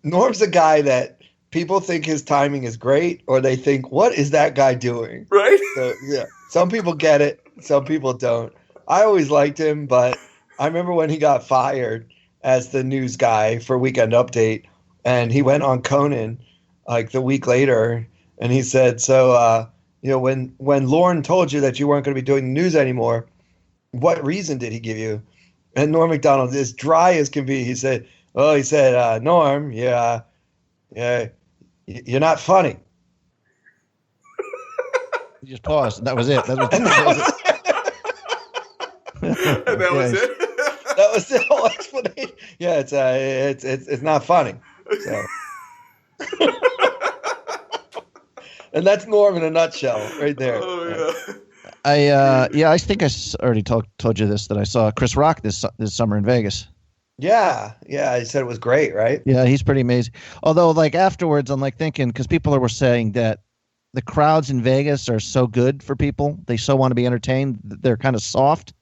C: Norm's a guy that people think his timing is great, or they think, what is that guy doing?
A: Right?
C: So, yeah. Some people get it. Some people don't. I always liked him, but I remember when he got fired as the news guy for Weekend Update, and he went on Conan like the week later, and he said, so, when Lauren told you that you weren't going to be doing the news anymore, what reason did he give you? And Norm Macdonald, as dry as can be, he said, Norm, yeah, you're not funny.
B: You just paused, and that was it.
A: And that was it.
C: That was the whole explanation. Yeah, it's not funny. So. And that's Norm in a nutshell, right there.
A: Oh yeah.
B: I think I already told you this, that I saw Chris Rock this summer in Vegas.
C: Yeah, he said it was great, right?
B: Yeah, he's pretty amazing. Although, like afterwards, I'm like thinking, because people were saying that the crowds in Vegas are so good for people. They so want to be entertained. They're kind of soft.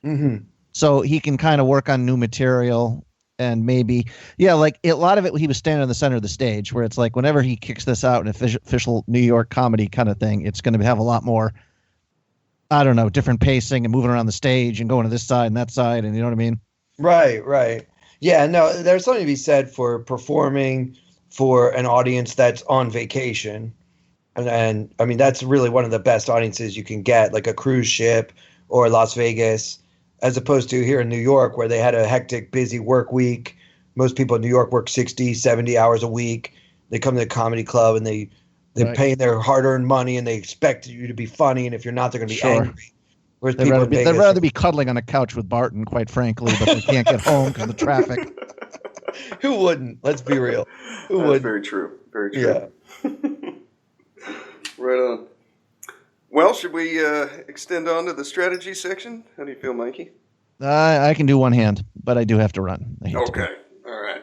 C: Mm-hmm.
B: So he can kind of work on new material and maybe, like a lot of it, he was standing in the center of the stage where it's like whenever he kicks this out in official New York comedy kind of thing, it's going to have a lot more, I don't know, different pacing and moving around the stage and going to this side and that side. And you know what I mean?
C: Right. Yeah, no, there's something to be said for performing for an audience that's on vacation. And I mean, that's really one of the best audiences you can get, like a cruise ship or Las Vegas, as opposed to here in New York where they had a hectic, busy work week. Most people in New York work 60, 70 hours a week. They come to the comedy club and they're paying their hard-earned money and they expect you to be funny. And if you're not, they're going to be angry. Whereas
B: they'd rather be cuddling on a couch with Barton, quite frankly, but they can't get home because of the traffic.
C: Who wouldn't? Let's be real. Who would?
A: Very true. Very true.
C: Yeah.
A: Right on. Well, should we extend on to the strategy section? How do you feel, Mikey?
B: I can do one hand, but I do have to run.
A: Okay. All right.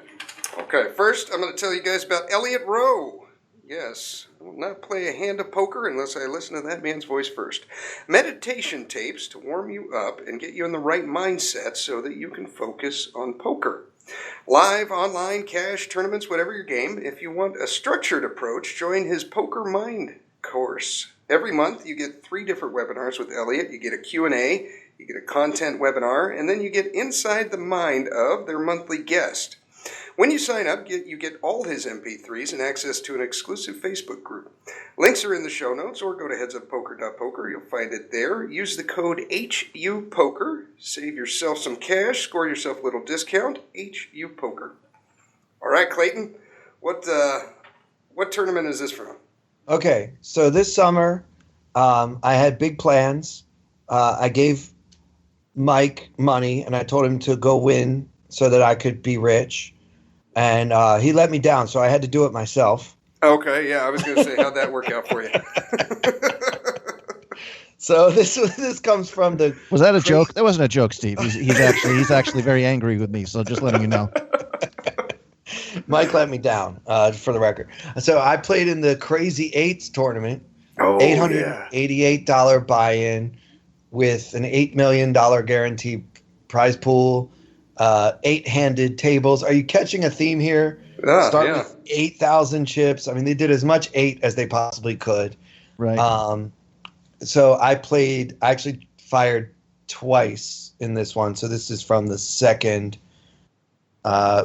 A: Okay. First, I'm going to tell you guys about Elliot Roe. Yes, I will not play a hand of poker unless I listen to that man's voice first. Meditation tapes to warm you up and get you in the right mindset so that you can focus on poker. Live, online, cash, tournaments, whatever your game. If you want a structured approach, join his Poker Mind course. Every month you get 3 different webinars with Elliot. You get a Q&A, you get a content webinar, and then you get inside the mind of their monthly guest. When you sign up, you get all his MP3s and access to an exclusive Facebook group. Links are in the show notes, or go to headsuppoker.poker. You'll find it there. Use the code HUPOKER. Save yourself some cash. Score yourself a little discount. HUPOKER. All right, Clayton. What tournament is this from?
C: Okay, so this summer, I had big plans. I gave Mike money, and I told him to go win so that I could be rich. And he let me down, so I had to do it myself.
A: Okay, yeah, I was going to say, how'd that work out for you?
C: So this comes from the.
B: Was that a joke? That wasn't a joke, Steve. He's actually very angry with me. So just letting you know.
C: Mike let me down, for the record. So I played in the Crazy Eights tournament.
A: Oh,
C: $888 buy-in with an $8 million guarantee prize pool. 8-handed tables. Are you catching a theme here? Start with 8,000 chips. I mean, they did as much 8 as they possibly could.
B: Right.
C: So I actually fired twice in this one. So this is from the second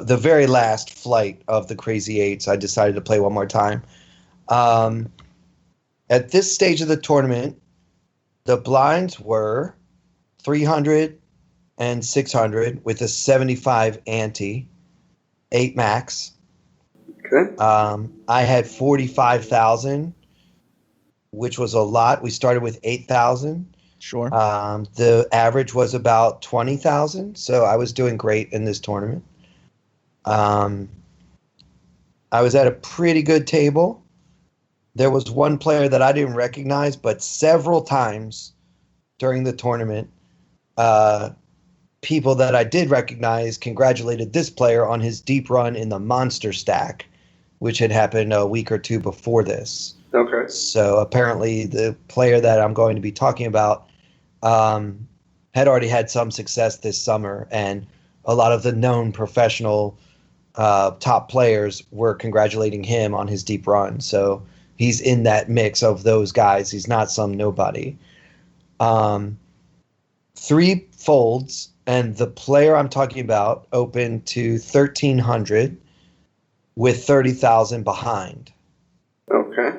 C: the very last flight of the Crazy Eights, I decided to play one more time. At this stage of the tournament, the blinds were 300 and 600 with a 75 ante, 8 max.
A: Okay.
C: I had 45,000, which was a lot. We started with 8,000.
B: Sure.
C: The average was about 20,000, so I was doing great in this tournament. I was at a pretty good table. There was one player that I didn't recognize, but several times during the tournament, people that I did recognize congratulated this player on his deep run in the monster stack, which had happened a week or two before this.
A: Okay.
C: So apparently the player that I'm going to be talking about had already had some success this summer, and a lot of the known professional top players were congratulating him on his deep run. So he's in that mix of those guys. He's not some nobody. 3 folds, and the player I'm talking about opened to 1,300 with 30,000 behind.
A: Okay.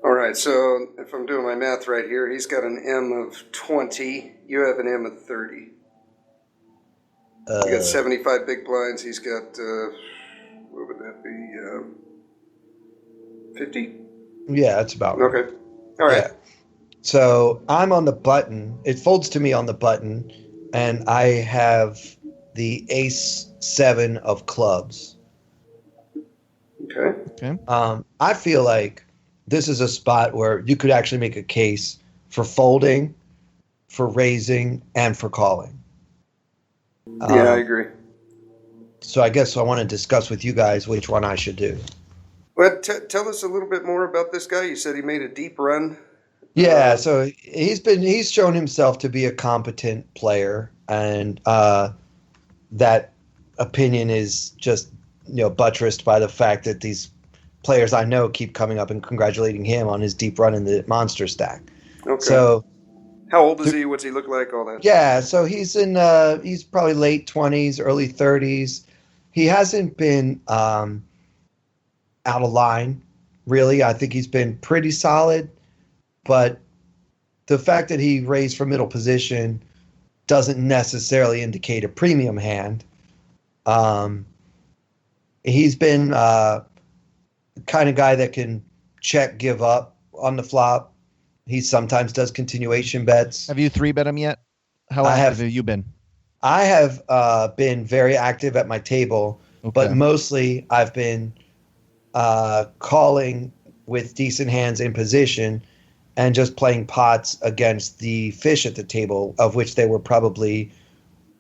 A: All right, so if I'm doing my math right here, he's got an M of 20. You have an M of 30. You got 75 big blinds. He's got, what would that be, 50?
C: Yeah, that's about right.
A: Okay. All right.
C: Yeah. So I'm on the button. It folds to me on the button, and I have the ace 7 of clubs.
A: Okay.
C: I feel like this is a spot where you could actually make a case for folding, for raising, and for calling.
A: Yeah, I agree.
C: So I guess I want to discuss with you guys which one I should do.
A: Well, tell us a little bit more about this guy. You said he made a deep run.
C: Yeah, so he's shown himself to be a competent player, and that opinion is just buttressed by the fact that these players I know keep coming up and congratulating him on his deep run in the monster stack.
A: Okay.
C: So
A: how old is he? What's he look like? All that.
C: Yeah, so he's he's probably late 20s, early 30s. He hasn't been out of line, really. I think he's been pretty solid, but the fact that he raised from middle position doesn't necessarily indicate a premium hand. He's been the kind of guy that can check, give up on the flop. He sometimes does continuation bets.
B: Have you 3-bet him yet? How active have you been?
C: I have been very active at my table, but mostly I've been calling with decent hands in position and just playing pots against the fish at the table, of which there were probably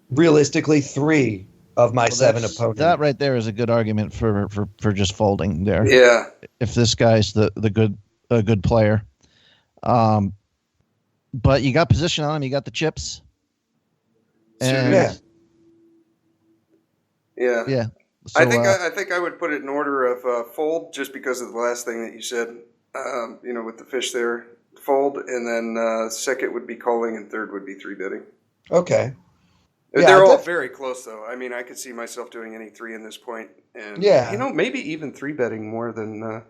C: realistically 3 of my 7 opponents.
B: That right there is a good argument for just folding there.
A: Yeah.
B: If this guy's the good player. But you got position on him, you got the chips. And
A: yeah.
B: So,
A: I think I would put it in order of fold, just because of the last thing that you said. With the fish there, fold, and then second would be calling, and third would be 3-betting.
C: Okay.
A: They're all very close, though. I mean, I could see myself doing any 3 in this point, and maybe even 3-betting more than.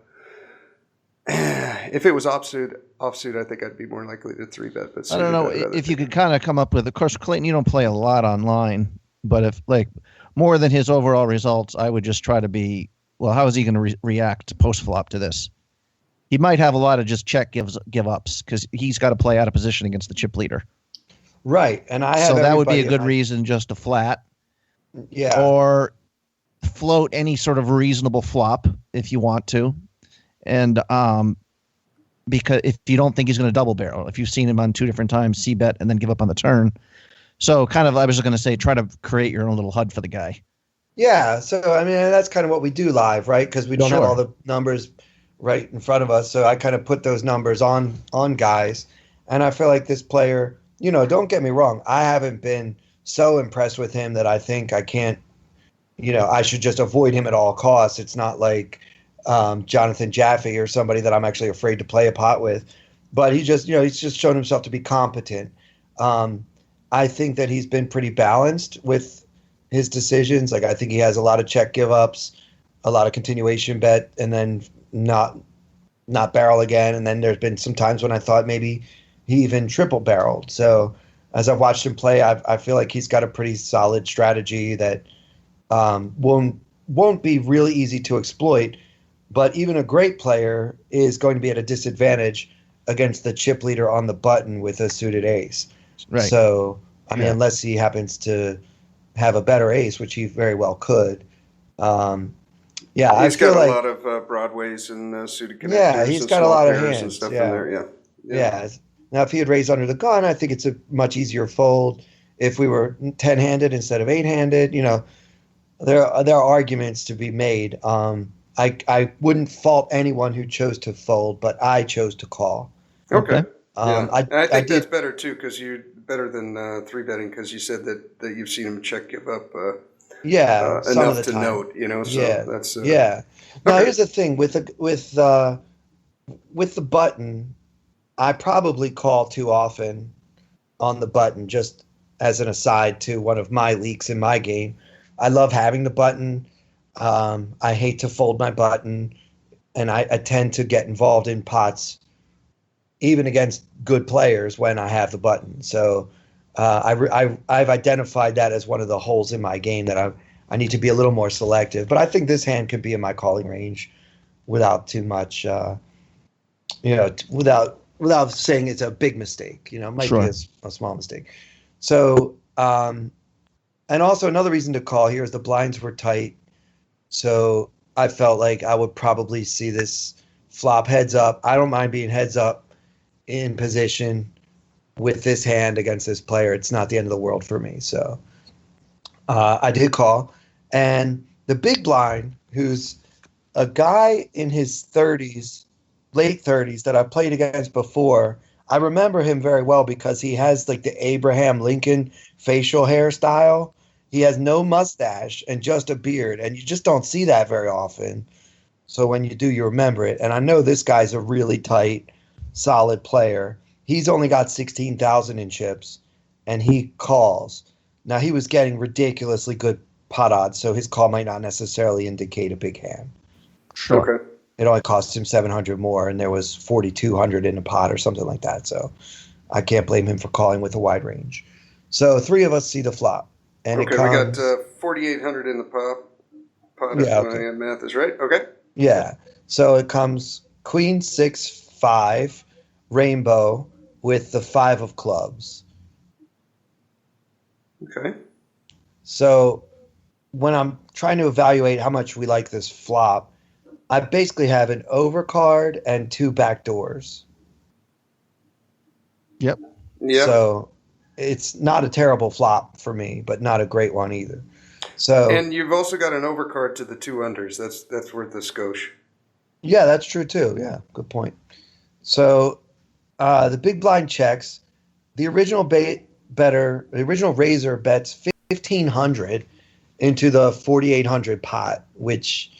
A: If it was offsuit, I think I'd be more likely to 3-bet. But
B: I don't know if you could kind of come up with. Of course, Clayton, you don't play a lot online, but if more than his overall results, I would just try to be. Well, how is he going to react post flop to this? He might have a lot of just check give ups because he's got to play out of position against the chip leader.
C: Right, and I have.
B: So that would be a good reason just to flat.
C: Yeah.
B: Or float any sort of reasonable flop if you want to. And because if you don't think he's going to double barrel, if you've seen him on 2 different times, c-bet and then give up on the turn. So kind of, I was just going to say, try to create your own little HUD for the guy.
C: Yeah. So, I mean, that's kind of what we do live, right? Because we don't have all the numbers right in front of us. So I kind of put those numbers on guys. And I feel like this player, don't get me wrong. I haven't been so impressed with him that I think I can't, I should just avoid him at all costs. It's not like Jonathan Jaffe or somebody that I'm actually afraid to play a pot with, but he's just shown himself to be competent. I think that he's been pretty balanced with his decisions. Like I think he has a lot of check give ups, a lot of continuation bet, and then not barrel again. And then there's been some times when I thought maybe he even triple barreled. So as I've watched him play, I feel like he's got a pretty solid strategy that won't be really easy to exploit. But even a great player is going to be at a disadvantage against the chip leader on the button with a suited ace.
B: Right.
C: So, I mean, unless he happens to have a better ace, which he very well could.
A: He's got a lot of Broadways and suited connectors.
C: Yeah, he's got a lot of hands
A: and stuff in there.
C: Yeah. Now, if he had raised under the gun, I think it's a much easier fold. If we were 10-handed instead of 8-handed, there are arguments to be made. I wouldn't fault anyone who chose to fold, but I chose to call.
A: Okay. I think that's better too, because you're better than 3-betting, because you said that you've seen him check give up. Enough to note, So that's
C: Now here's the thing with the button, I probably call too often on the button. Just as an aside to one of my leaks in my game, I love having the button. I hate to fold my button, and I tend to get involved in pots, even against good players, when I have the button. So I've identified that as one of the holes in my game that I need to be a little more selective. But I think this hand could be in my calling range without too much, without saying it's a big mistake. It might be a small mistake. So, and also another reason to call here is the blinds were tight. So I felt like I would probably see this flop heads up. I don't mind being heads up in position with this hand against this player. It's not the end of the world for me. So I did call. And the big blind, who's a guy in his 30s, late 30s, that I played against before, I remember him very well because he has like the Abraham Lincoln facial hairstyle. He has no mustache and just a beard, and you just don't see that very often. So when you do, you remember it. And I know this guy's a really tight, solid player. He's only got 16,000 in chips, and he calls. Now, he was getting ridiculously good pot odds, so his call might not necessarily indicate a big hand.
B: Sure.
A: Okay.
C: It only cost him 700 more, and there was 4,200 in the pot or something like that. So I can't blame him for calling with a wide range. So 3 of us see the flop. And
A: we got 4,800 in the pot.
C: Yeah,
A: my math is right. Okay.
C: Yeah. So it comes queen 6-5 rainbow with the 5 of clubs.
A: Okay.
C: So when I'm trying to evaluate how much we like this flop, I basically have an overcard and 2 backdoors.
B: Yep.
A: Yeah.
C: So it's not a terrible flop for me, but not a great one either. So,
A: and you've also got an overcard to the 2 unders. That's worth a skosh.
C: Yeah, that's true too. Yeah, good point. So the big blind checks. The original raiser bets 1,500 into the 4,800 pot, which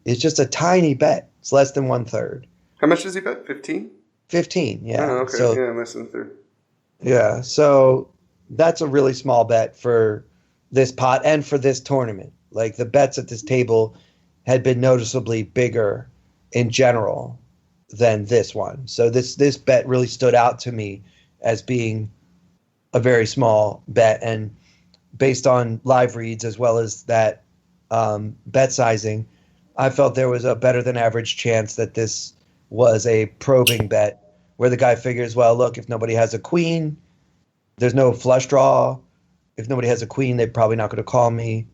C: is just a tiny bet. It's less than 1/3.
A: How much does he bet? 15?
C: 15, yeah.
A: Oh, okay.
C: So,
A: yeah, less than 1/3.
C: Yeah, so that's a really small bet for this pot and for this tournament. Like the bets at this table had been noticeably bigger in general than this one. So this bet really stood out to me as being a very small bet. And based on live reads as well as that bet sizing, I felt there was a better than average chance that this was a probing bet where the guy figures, well, look, if nobody has a queen, there's no flush draw. If nobody has a queen, they're probably not going to call me.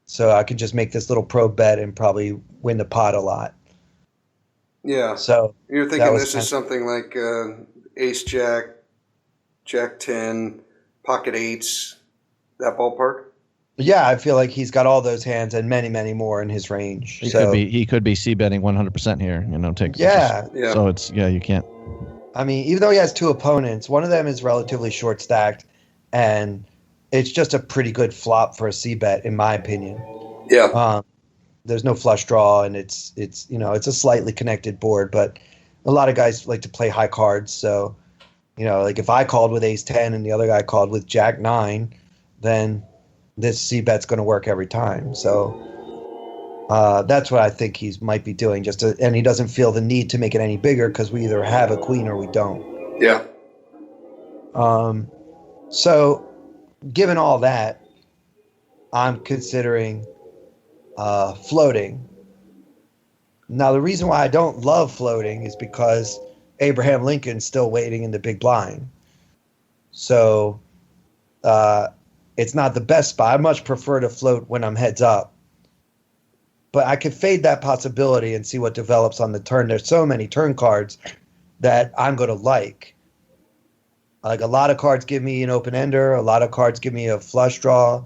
C: So I can just make this little probe bet and probably win the pot a lot.
A: Yeah.
C: So
A: you're thinking this is something like ace jack, jack 10, pocket eights, that ballpark?
C: Yeah, I feel like he's got all those hands and many, many more in his range.
B: He could be c-betting 100% here. So it's you can't.
C: I mean, even though he has 2 opponents, one of them is relatively short stacked, and it's just a pretty good flop for a c-bet, in my opinion.
A: Yeah.
C: There's no flush draw, and it's a slightly connected board, but a lot of guys like to play high cards. So, like if I called with ace 10 and the other guy called with jack 9, then this c-bet's going to work every time. So that's what I think he might be doing. And he doesn't feel the need to make it any bigger because we either have a queen or we don't.
A: Yeah.
C: So given all that, I'm considering floating. Now, the reason why I don't love floating is because Abraham Lincoln's still waiting in the big blind. So it's not the best spot. I much prefer to float when I'm heads up. But I could fade that possibility and see what develops on the turn. There's so many turn cards that I'm going to like. Like a lot of cards give me an open-ender. A lot of cards give me a flush draw.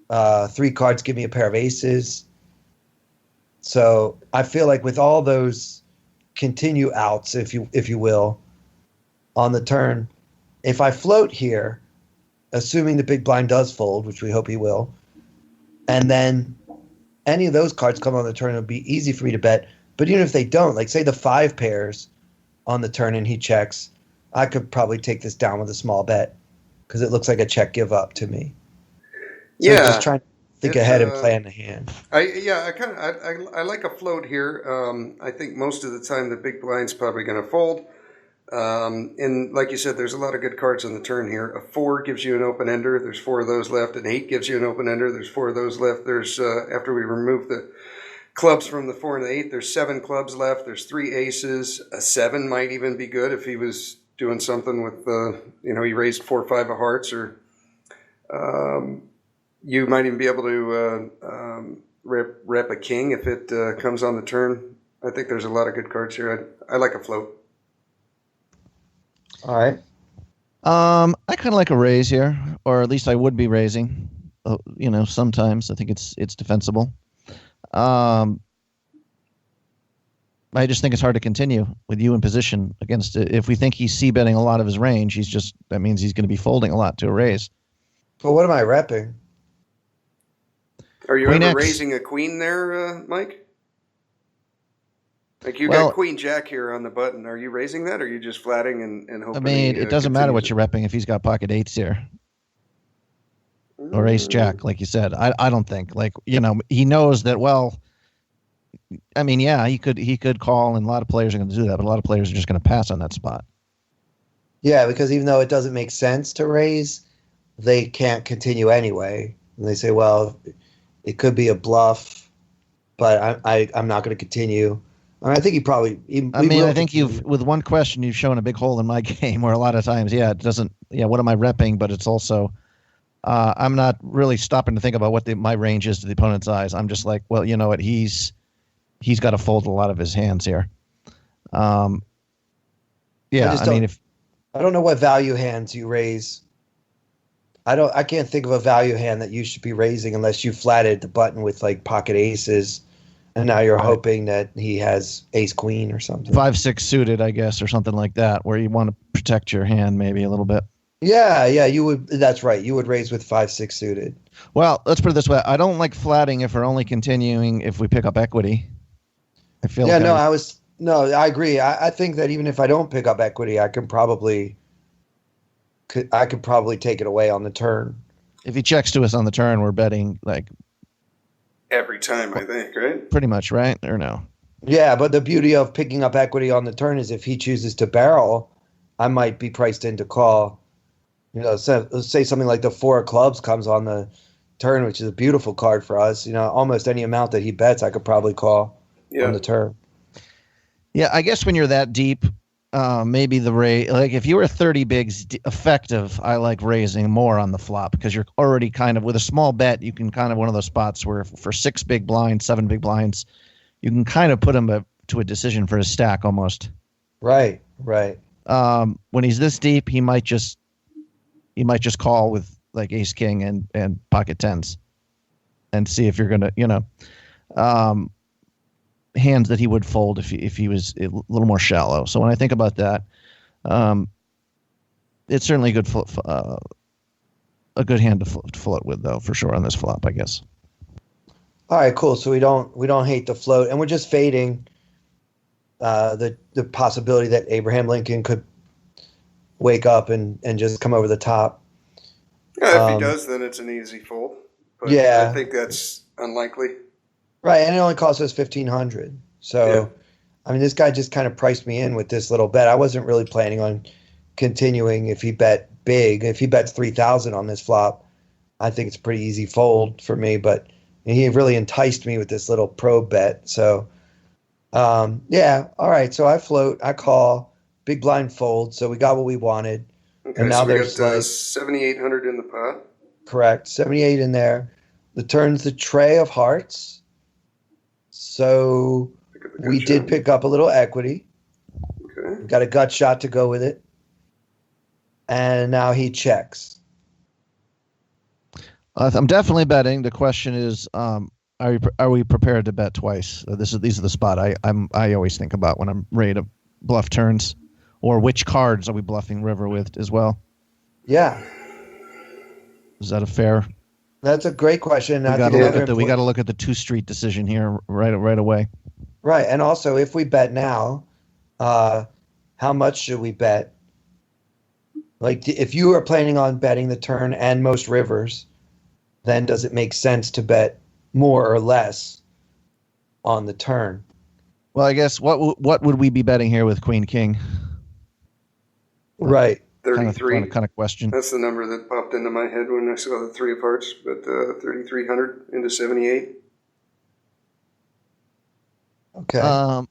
C: 3 cards give me a pair of aces. So I feel like with all those continue outs, if you will, on the turn, if I float here, assuming the big blind does fold, which we hope he will, and then any of those cards come on the turn, it'll be easy for me to bet. But even if they don't, like say the 5 pairs on the turn and he checks, I could probably take this down with a small bet because it looks like a check give up to me. So I'm just trying to think ahead and plan the hand.
A: I like a float here. I think most of the time the big blind's probably going to fold. And like you said, there's a lot of good cards on the turn here. A 4 gives you an open-ender. There's 4 of those left. An 8 gives you an open-ender. There's 4 of those left. There's after we remove the clubs from the 4 and the 8, there's 7 clubs left. There's 3 aces. A 7 might even be good if he was doing something with, he raised 4 or 5 of hearts, or you might even be able to rep a king if it comes on the turn. I think there's a lot of good cards here. I like a float.
C: All right.
B: I kind of like a raise here, or at least I would be raising. Sometimes I think it's defensible. I just think it's hard to continue with you in position against it. If we think he's c-betting a lot of his range, that means he's going to be folding a lot to a raise.
C: Well, what am I repping?
A: Are you ever raising a queen there, Mike? Like you got queen jack here on the button. Are you raising that, or are you just flatting and hoping?
B: I mean, it doesn't matter what you're repping if he's got pocket 8s here. Or ace jack, like you said. I don't think. He knows that, well, I mean, yeah, he could call, and a lot of players are going to do that, but a lot of players are just going to pass on that spot.
C: Yeah, because even though it doesn't make sense to raise, they can't continue anyway. And they say, well, it could be a bluff, but I'm not going to continue. I mean, I think he probably. I think
B: with one question, you've shown a big hole in my game where a lot of times, it doesn't. Yeah, what am I repping? But it's also, I'm not really stopping to think about what my range is to the opponent's eyes. I'm just like, well, you know what? He's got to fold a lot of his hands here. I
C: don't know what value hands you raise. I can't think of a value hand that you should be raising unless you flatted the button with like pocket aces. And now you're hoping that he has ace queen or something.
B: 5-6 suited, I guess, or something like that, where you want to protect your hand maybe a little bit.
C: Yeah, you would. That's right. You would raise with 5-6 suited.
B: Well, let's put it this way. I don't like flatting if we're only continuing if we pick up equity. I feel.
C: Yeah, I agree. I think that even if I don't pick up equity, I could probably take it away on the turn.
B: If he checks to us on the turn, we're betting like.
A: Every time, I think, right?
B: Pretty much, right? Or no?
C: Yeah, but the beauty of picking up equity on the turn is if he chooses to barrel, I might be priced in to call. So let's say something like the 4 of clubs comes on the turn, which is a beautiful card for us. Almost any amount that he bets, I could probably call on the turn.
B: Yeah, I guess when you're that deep, maybe the raise. Like if you were 30 bigs effective, I like raising more on the flop because you're already kind of with a small bet. You can kind of one of those spots where for 6 big blinds, 7 big blinds, you can kind of put him to a decision for his stack almost.
C: Right.
B: When he's this deep, he might just call with like ace king and pocket 10s, and see if you're gonna hands that he would fold if he was a little more shallow. So when I think about that, it's certainly a good hand to float with, though, for sure on this flop, I guess.
C: All right, cool. So we don't hate the float, and we're just fading the possibility that Abraham Lincoln could wake up and just come over the top.
A: Yeah, if he does, then it's an easy fold. But I think that's unlikely.
C: Right, and it only cost us $1,500. So, I mean, this guy just kind of priced me in with this little bet. I wasn't really planning on continuing if he bet big. If he bets 3,000 on this flop, I think it's a pretty easy fold for me. But he really enticed me with this little probe bet. So, all right. So I float, I call, big blind fold. So we got what we wanted.
A: Okay,
C: and now
A: so we
C: there's
A: got 7,800 in the pot.
C: Correct, 78 in there. The turn's the tray of hearts. So we did pick up a little equity.
A: Okay.
C: Got a gut shot to go with it. And now he checks.
B: I'm definitely betting. The question is, are we prepared to bet twice? These are the spot I always think about when I'm ready to bluff turns, or which cards are we bluffing river with as well?
C: Yeah.
B: Is that a fair?
C: That's a great question.
B: We got to look at the 2-street decision here right away.
C: Right, and also if we bet now, how much should we bet? Like, if you are planning on betting the turn and most rivers, then does it make sense to bet more or less on the turn?
B: Well, I guess what would we be betting here with Queen King?
C: Right.
A: 33.
B: Kind of question.
A: That's the number that popped into my head when I saw the 3 of hearts, but 3,300 into 78.
C: Okay.
B: I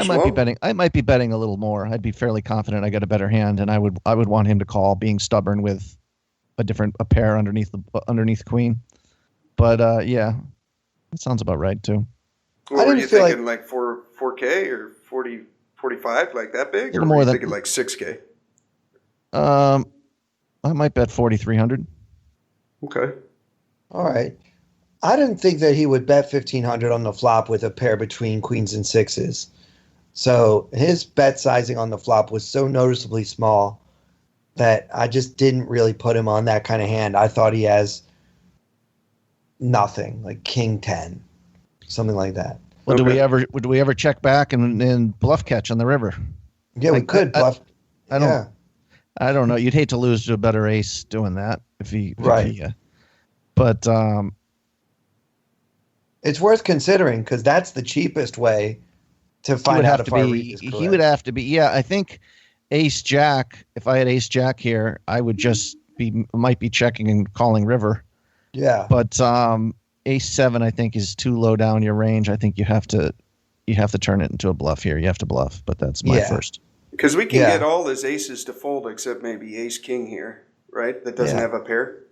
B: might be betting a little more. I'd be fairly confident I got a better hand, and I would want him to call, being stubborn with a pair underneath Queen. But yeah, that sounds about right too.
A: What were you thinking, like 4K or 40, 45, like that big, or were you thinking like 6K?
B: I might bet 4,300.
A: Okay.
C: All right. I didn't think that he would bet 1,500 on the flop with a pair between queens and sixes. So his bet sizing on the flop was so noticeably small that I just didn't really put him on that kind of hand. I thought he has nothing, like king 10, something like that.
B: Well, okay. Do we ever check back and bluff catch on the river?
C: Yeah, we could bluff.
B: I don't know. You'd hate to lose to a better ace doing that but
C: it's worth considering because that's the cheapest way to find out if our read is correct.
B: He would have to be. Yeah, I think ace jack. If I had ace jack here, I would just might be checking and calling river.
C: Yeah.
B: But ace 7, I think, is too low down your range. I think you have to turn it into a bluff here. You have to bluff, but that's my first.
A: Because we can get all his aces to fold except maybe ace king here, right? That doesn't have a pair.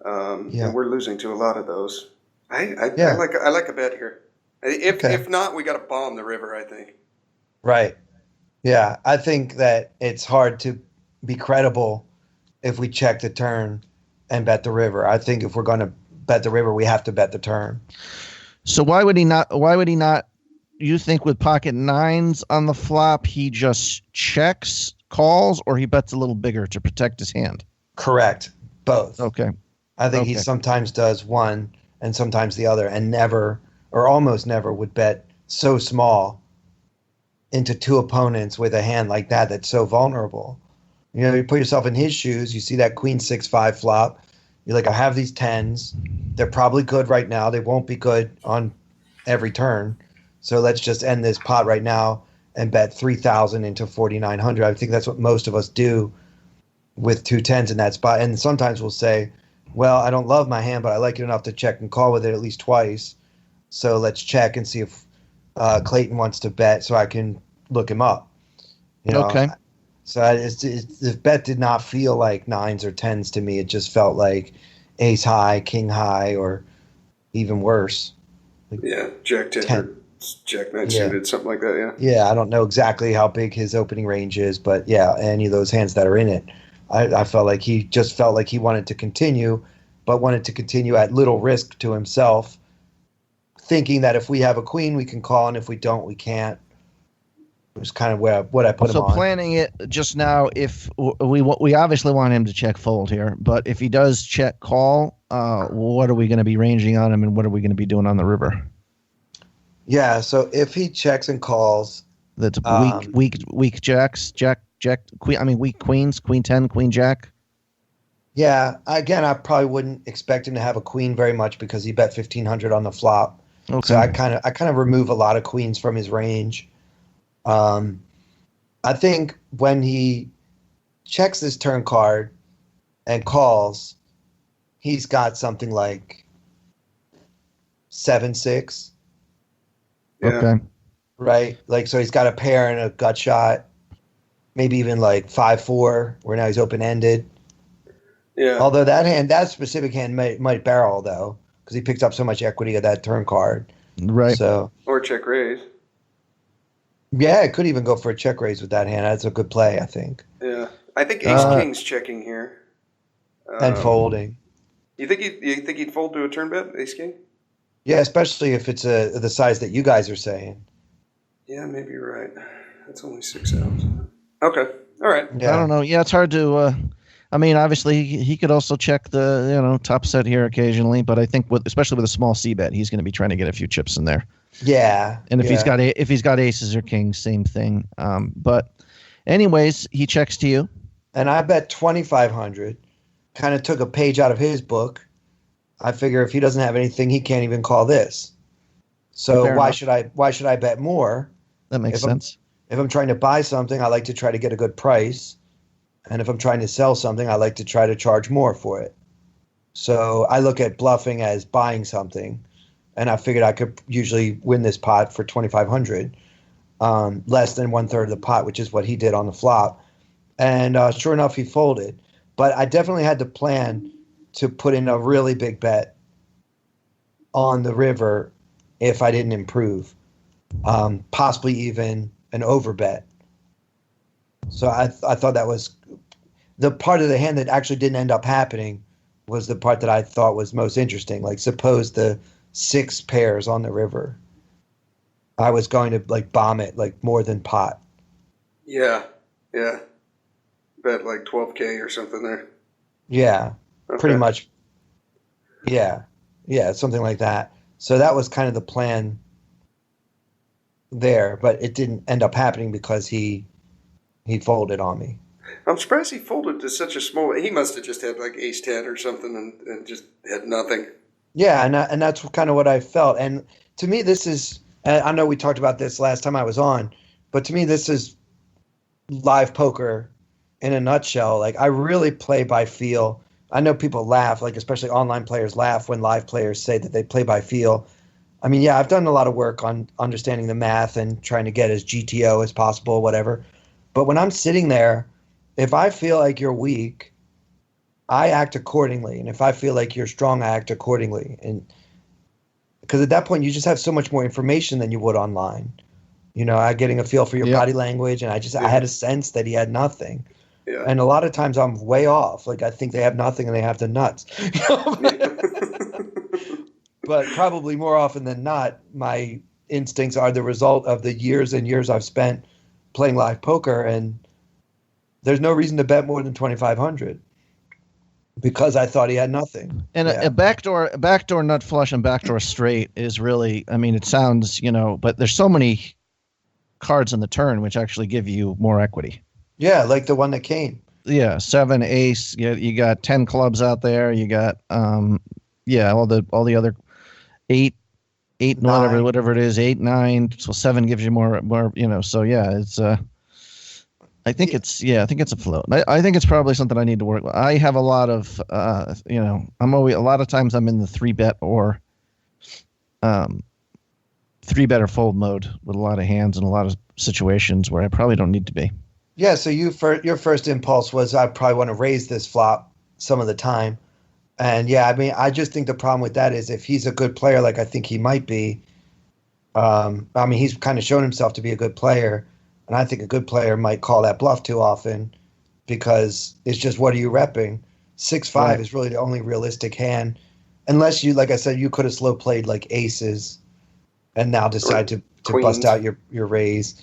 A: And we're losing to a lot of those. I like a bet here. If not, we got to bomb the river, I think.
C: Right. Yeah, I think that it's hard to be credible if we check the turn and bet the river. I think if we're going to bet the river, we have to bet the turn.
B: So why would he not? You think with pocket nines on the flop, he just checks, calls, or he bets a little bigger to protect his hand?
C: Correct. Both.
B: Okay.
C: I think he sometimes does one and sometimes the other, and never or almost never would bet so small into two opponents with a hand like that that's so vulnerable. You know, you put yourself in his shoes, you see that queen 6-5 flop, you're like, I have these 10s. They're probably good right now. They won't be good on every turn. So let's just end this pot right now and bet 3,000 into 4,900. I think that's what most of us do with 2 10s in that spot. And sometimes we'll say, well, I don't love my hand, but I like it enough to check and call with it at least twice. So let's check and see if Clayton wants to bet so I can look him up. You know?
B: Okay.
C: So the bet did not feel like 9s or 10s to me. It just felt like ace high, king high, or even worse.
A: Like jack 10 or jack 9 suited, something like that,
C: Yeah, I don't know exactly how big his opening range is, but any of those hands that are in it. I felt like he wanted to continue, but wanted to continue at little risk to himself, thinking that if we have a queen, we can call, and if we don't, we can't. It was kind of what I put him on.
B: So planning it just now, if we obviously want him to check fold here, but if he does check call, what are we going to be ranging on him, and what are we going to be doing on the river?
C: Yeah, so if he checks and calls,
B: that's weak jacks, jack, queen. I mean weak queens, queen 10, queen jack.
C: Yeah, again, I probably wouldn't expect him to have a queen very much because he bet 1,500 on the flop. So
B: Okay.
C: I kind of remove a lot of queens from his range. Um, I think when he checks this turn card and calls, he's got something like 7-6.
A: Yeah.
B: Okay.
C: Right? Like, so he's got a pair and a gut shot, maybe even like 5-4, where now he's open ended.
A: Yeah.
C: Although that specific hand might barrel though, because he picked up so much equity of that turn card.
B: Right.
C: So
A: or check raise.
C: Yeah, it could even go for a check raise with that hand. That's a good play, I think.
A: Yeah, I think Ace King's checking here.
C: And folding.
A: You think he'd fold to a turn bet, Ace King?
C: Yeah, especially if it's the size that you guys are saying.
A: Yeah, maybe you're right. That's only 6 outs. Okay, all right.
B: Yeah. I don't know. Yeah, it's hard to. I mean, obviously, he could also check the top set here occasionally, but I think especially with a small C bet, he's going to be trying to get a few chips in there.
C: Yeah.
B: And if he's got aces or kings, same thing. But anyways, he checks to you.
C: And I bet 2,500. Kind of took a page out of his book. I figure if he doesn't have anything, he can't even call this. So why should I bet more?
B: That makes sense.
C: If I'm trying to buy something, I like to try to get a good price. And if I'm trying to sell something, I like to try to charge more for it. So I look at bluffing as buying something. And I figured I could usually win this pot for 2,500, less than 1/3 of the pot, which is what he did on the flop. And sure enough, he folded. But I definitely had to plan to put in a really big bet on the river if I didn't improve, possibly even an overbet. So I thought that was the part of the hand that actually didn't end up happening was the part that I thought was most interesting. Like, suppose the 6 pairs on the river, I was going to like bomb it like more than pot.
A: Yeah. Bet like 12K or something there.
C: Yeah, okay. Pretty much. Yeah, something like that. So that was kind of the plan there, but it didn't end up happening because he folded on me.
A: I'm surprised he folded to such a small. He must have just had like ace 10 or something and just had nothing.
C: Yeah, and that's kind of what I felt. And to me, this is. I know we talked about this last time I was on, but to me, this is live poker in a nutshell. Like, I really play by feel. I know people laugh, like especially online players laugh when live players say that they play by feel. I mean, yeah, I've done a lot of work on understanding the math and trying to get as GTO as possible, whatever. But when I'm sitting there, if I feel like you're weak, I act accordingly. And if I feel like you're strong, I act accordingly. And because at that point, you just have so much more information than you would online. I'm getting a feel for your body language, and I had a sense that he had nothing. Yeah. And a lot of times I'm way off. Like, I think they have nothing and they have the nuts. But probably more often than not, my instincts are the result of the years and years I've spent playing live poker, and there's no reason to bet more than 2,500 because I thought he had nothing.
B: And a backdoor nut flush and backdoor straight is really, I mean, it sounds, but there's so many cards in the turn which actually give you more equity.
C: Yeah, like the one that came.
B: Yeah, 7 ace. You got 10 clubs out there. You got all the other 8 whatever it is, 8 9. So 7 gives you more. So yeah, it's I think it's a float. I think it's probably something I need to work with. I have a lot of I'm always a lot of times I'm in the 3-bet or 3-bet or fold mode with a lot of hands and a lot of situations where I probably don't need to be.
C: Yeah, so your first impulse was I probably want to raise this flop some of the time. And yeah, I mean, I just think the problem with that is if he's a good player, like I think he might be, I mean, he's kind of shown himself to be a good player. And I think a good player might call that bluff too often because it's just, what are you repping? 6-5 is really the only realistic hand. Unless you, like I said, you could have slow played like aces and now decide to bust out your raise.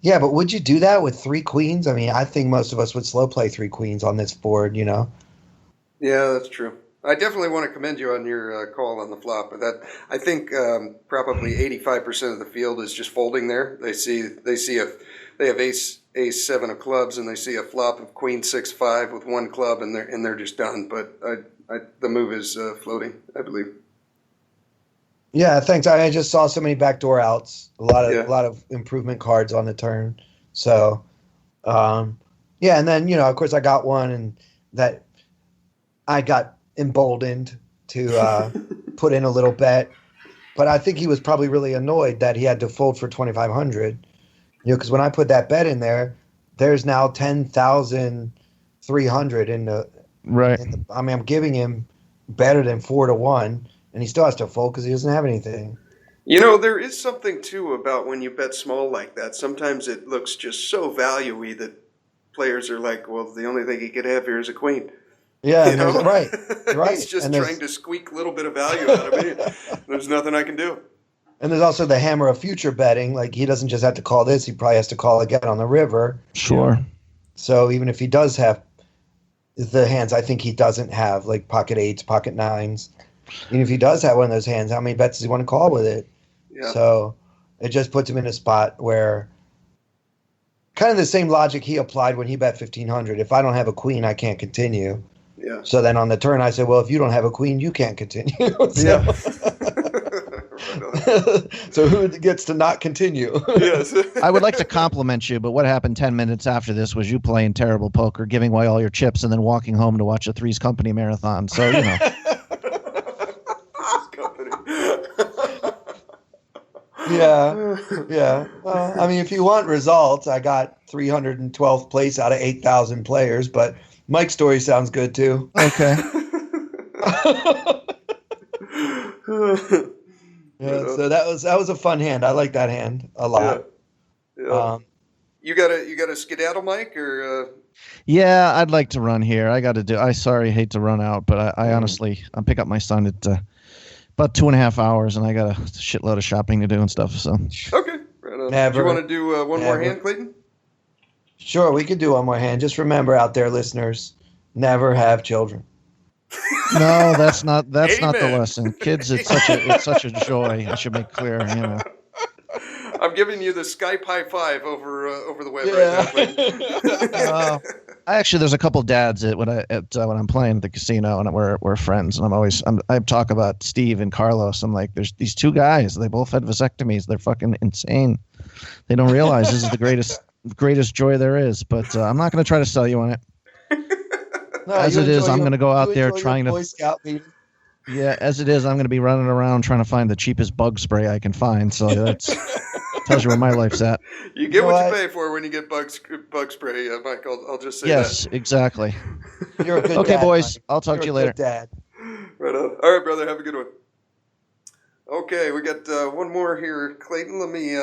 C: Yeah, but would you do that with 3 queens? I mean, I think most of us would slow play 3 queens on this board, Yeah,
A: that's true. I definitely want to commend you on your call on the flop. But I think probably 85% of the field is just folding there. They see if they have ace ace 7 of clubs and they see a flop of queen 6-5 with one club and they're just done. But the move is floating, I believe.
C: Yeah, thanks. I just saw so many backdoor outs. A lot of improvement cards on the turn. So, yeah, and then of course I got one, and that I got emboldened to put in a little bet. But I think he was probably really annoyed that he had to fold for 2,500. Because when I put that bet in there, there's now 10,300 in the
B: right.
C: I mean, I'm giving him better than 4-1, and he still has to fold because he doesn't have anything.
A: There is something too about when you bet small like that. Sometimes it looks just so value-y that players are like, "Well, the only thing he could have here is a queen."
C: Yeah, right.
A: He's just trying to squeak a little bit of value out of me. There's nothing I can do.
C: And there's also the hammer of future betting. Like, he doesn't just have to call this; he probably has to call again on the river.
B: Sure.
C: So even if he does have the hands, I think he doesn't have, like pocket 8s, pocket 9s. Even if he does have one of those hands, how many bets does he want to call with it? Yeah. So it just puts him in a spot where kind of the same logic he applied when he bet 1,500. If I don't have a queen, I can't continue.
A: Yeah.
C: So then on the turn, I said, well, if you don't have a queen, you can't continue.
A: Yeah.
C: So who gets to not continue?
A: Yes.
B: I would like to compliment you, but what happened 10 minutes after this was you playing terrible poker, giving away all your chips, and then walking home to watch a Three's Company marathon. So,
A: Company.
C: Yeah. Well, I mean, if you want results, I got 312th place out of 8,000 players, but Mike's story sounds good too.
B: Okay.
C: Yeah, so that was a fun hand. I like that hand a lot.
A: Yeah. You got a skedaddle, Mike, or?
B: Yeah, I'd like to run here. I got to do. I hate to run out, but I honestly, I'm pick up my son at about 2.5 hours, and I got a shitload of shopping to do and stuff. So.
A: Okay. Right on. Do you want to do one more hand, Clayton?
C: Sure, we could do one more hand. Just remember, out there, listeners, never have children.
B: No, that's not the lesson. Kids, it's such a joy. I should make clear,
A: I'm giving you the Skype high five over the web right
B: now. Actually, there's a couple dads when I'm playing at the casino, and we're friends, and I talk about Steve and Carlos. I'm like, there's these two guys. They both had vasectomies. They're fucking insane. They don't realize this is the greatest joy there is. But I'm not going to try to sell you on it. No, as it is, I'm going to go out there trying to. Boy Scout meeting. Yeah, as it is, I'm going to be running around trying to find the cheapest bug spray I can find. So that tells you where my life's at.
A: You get what you pay for when you get bug spray, Mike. I'll just say that.
B: Yes, exactly.
C: You're a good
B: okay,
C: dad,
B: boys.
C: Mike.
B: I'll talk to you later.
C: Good dad.
A: Right on. All right, brother. Have a good one. Okay, we got one more here, Clayton. Let me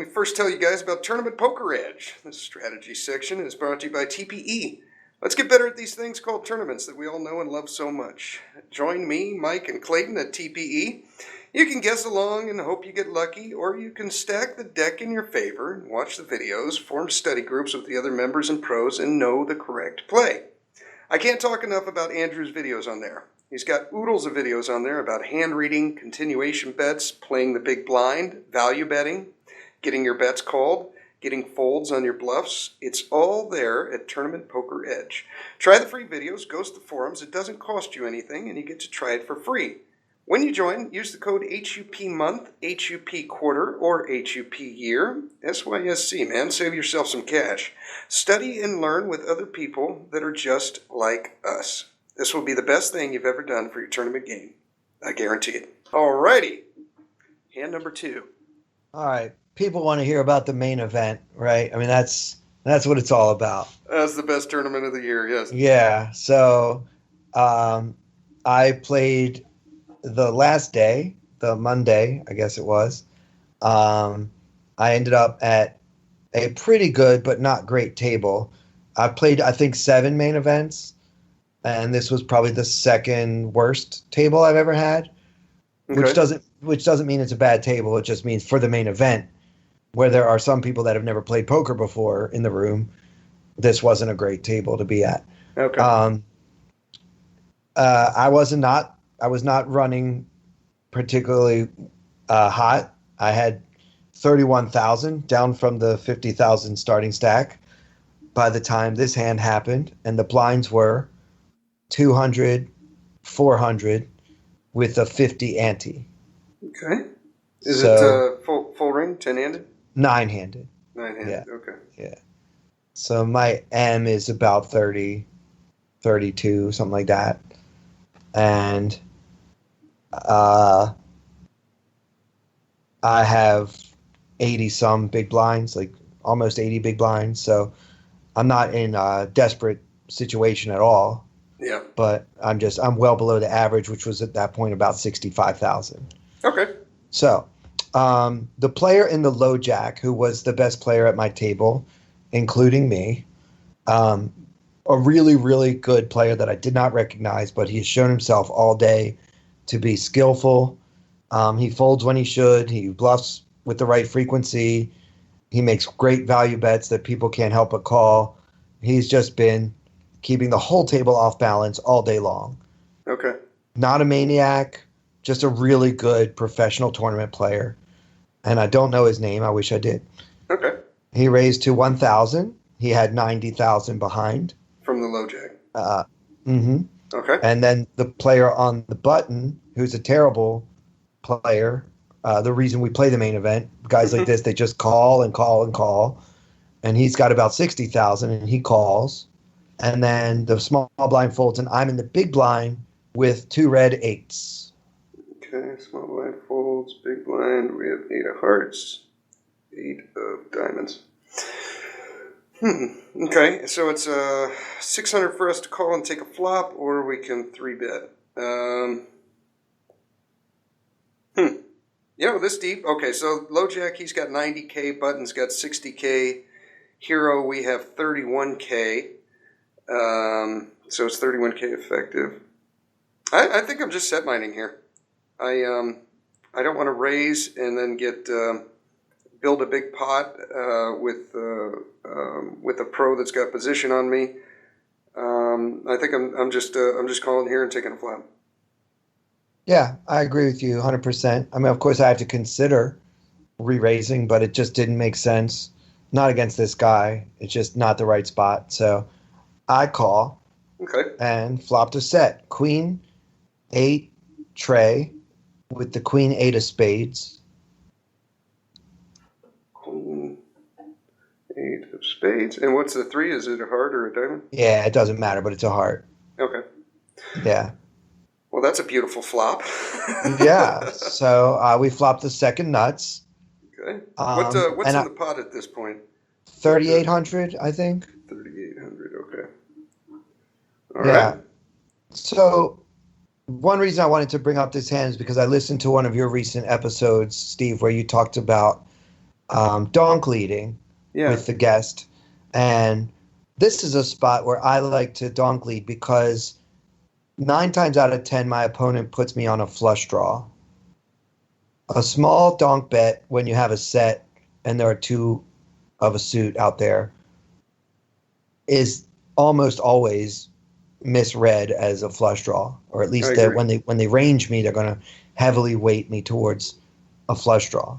A: first tell you guys about Tournament Poker Edge. This strategy section is brought to you by TPE. Let's get better at these things called tournaments that we all know and love so much. Join me, Mike, and Clayton at TPE. You can guess along and hope you get lucky, or you can stack the deck in your favor and watch the videos, form study groups with the other members and pros, and know the correct play. I can't talk enough about Andrew's videos on there. He's got oodles of videos on there about hand reading, continuation bets, playing the big blind, value betting, getting your bets called, getting folds on your bluffs. It's all there at Tournament Poker Edge. Try the free videos, go to the forums. It doesn't cost you anything, and you get to try it for free. When you join, use the code HUP month, HUP quarter, or HUP year. SYSC, man. Save yourself some cash. Study and learn with other people that are just like us. This will be the best thing you've ever done for your tournament game. I guarantee it. Alrighty. Hand number 2.
C: All right. People want to hear about the main event, right? I mean, that's what it's all about.
A: That's the best tournament of the year, yes.
C: Yeah. So I played the last day, the Monday, I guess it was. I ended up at a pretty good but not great table. I played, I think, 7 main events, and this was probably the second worst table I've ever had. Okay. Which doesn't mean it's a bad table. It just means for the main event, where there are some people that have never played poker before in the room, this wasn't a great table to be at.
A: Okay.
C: I was not running particularly hot. I had 31,000 down from the 50,000 starting stack. by the time this hand happened, and the blinds were 200, 400 with a 50 ante.
A: Okay. Is it full ring, 10-handed?
C: 9-handed.
A: 9-handed,
C: yeah.
A: Okay.
C: Yeah. So my M is about 30, 32, something like that. And I have 80 some big blinds, like almost 80 big blinds. So I'm not in a desperate situation at all.
A: Yeah.
C: But I'm well below the average, which was at that point about 65,000.
A: Okay.
C: So the player in the low jack, who was the best player at my table, including me, a really, really good player that I did not recognize, but he has shown himself all day to be skillful. He folds when he should. He bluffs with the right frequency. He makes great value bets that people can't help but call. He's just been keeping the whole table off balance all day long.
A: Okay.
C: Not a maniac, just a really good professional tournament player. And I don't know his name. I wish I did.
A: Okay.
C: He raised to 1,000. He had 90,000 behind.
A: From the low jack.
C: Okay. And then the player on the button, who's a terrible player, the reason we play the main event, guys like this, they just call and call and call. And he's got about 60,000 and he calls. And then the small blind folds and I'm in the big blind with 2 red 8s.
A: Okay, small blind folds, big blind. We have 8 of hearts, 8 of diamonds. Okay, so it's 600 for us to call and take a flop, or we can 3-bet. Yeah, this deep. Okay, so low jack, he's got 90K, button's got 60K. Hero, we have 31K. So it's 31K effective. I think I'm just set mining here. I don't want to raise and then get build a big pot with a pro that's got position on me. I think I'm just calling here and taking a flop.
C: Yeah, I agree with you 100%. I mean, of course, I have to consider re-raising, but it just didn't make sense. Not against this guy. It's just not the right spot. So I call.
A: Okay.
C: And flopped a set. Queen 8 tray with the Queen 8 of spades.
A: Queen 8 of spades. And what's the 3? Is it a heart or a diamond?
C: Yeah, it doesn't matter, but it's a heart.
A: Okay.
C: Yeah.
A: Well, that's a beautiful flop.
C: Yeah. So we flopped the second nuts.
A: Okay. What's in the pot at this point?
C: 3,800, I think.
A: 3,800. Okay.
C: All right. So one reason I wanted to bring up this hand is because I listened to one of your recent episodes, Steve, where you talked about donk leading with the guest. And this is a spot where I like to donk lead because 9 times out of 10, my opponent puts me on a flush draw. A small donk bet when you have a set and there are 2 of a suit out there is almost always misread as a flush draw, or at least that when they range me, they're going to heavily weight me towards a flush draw.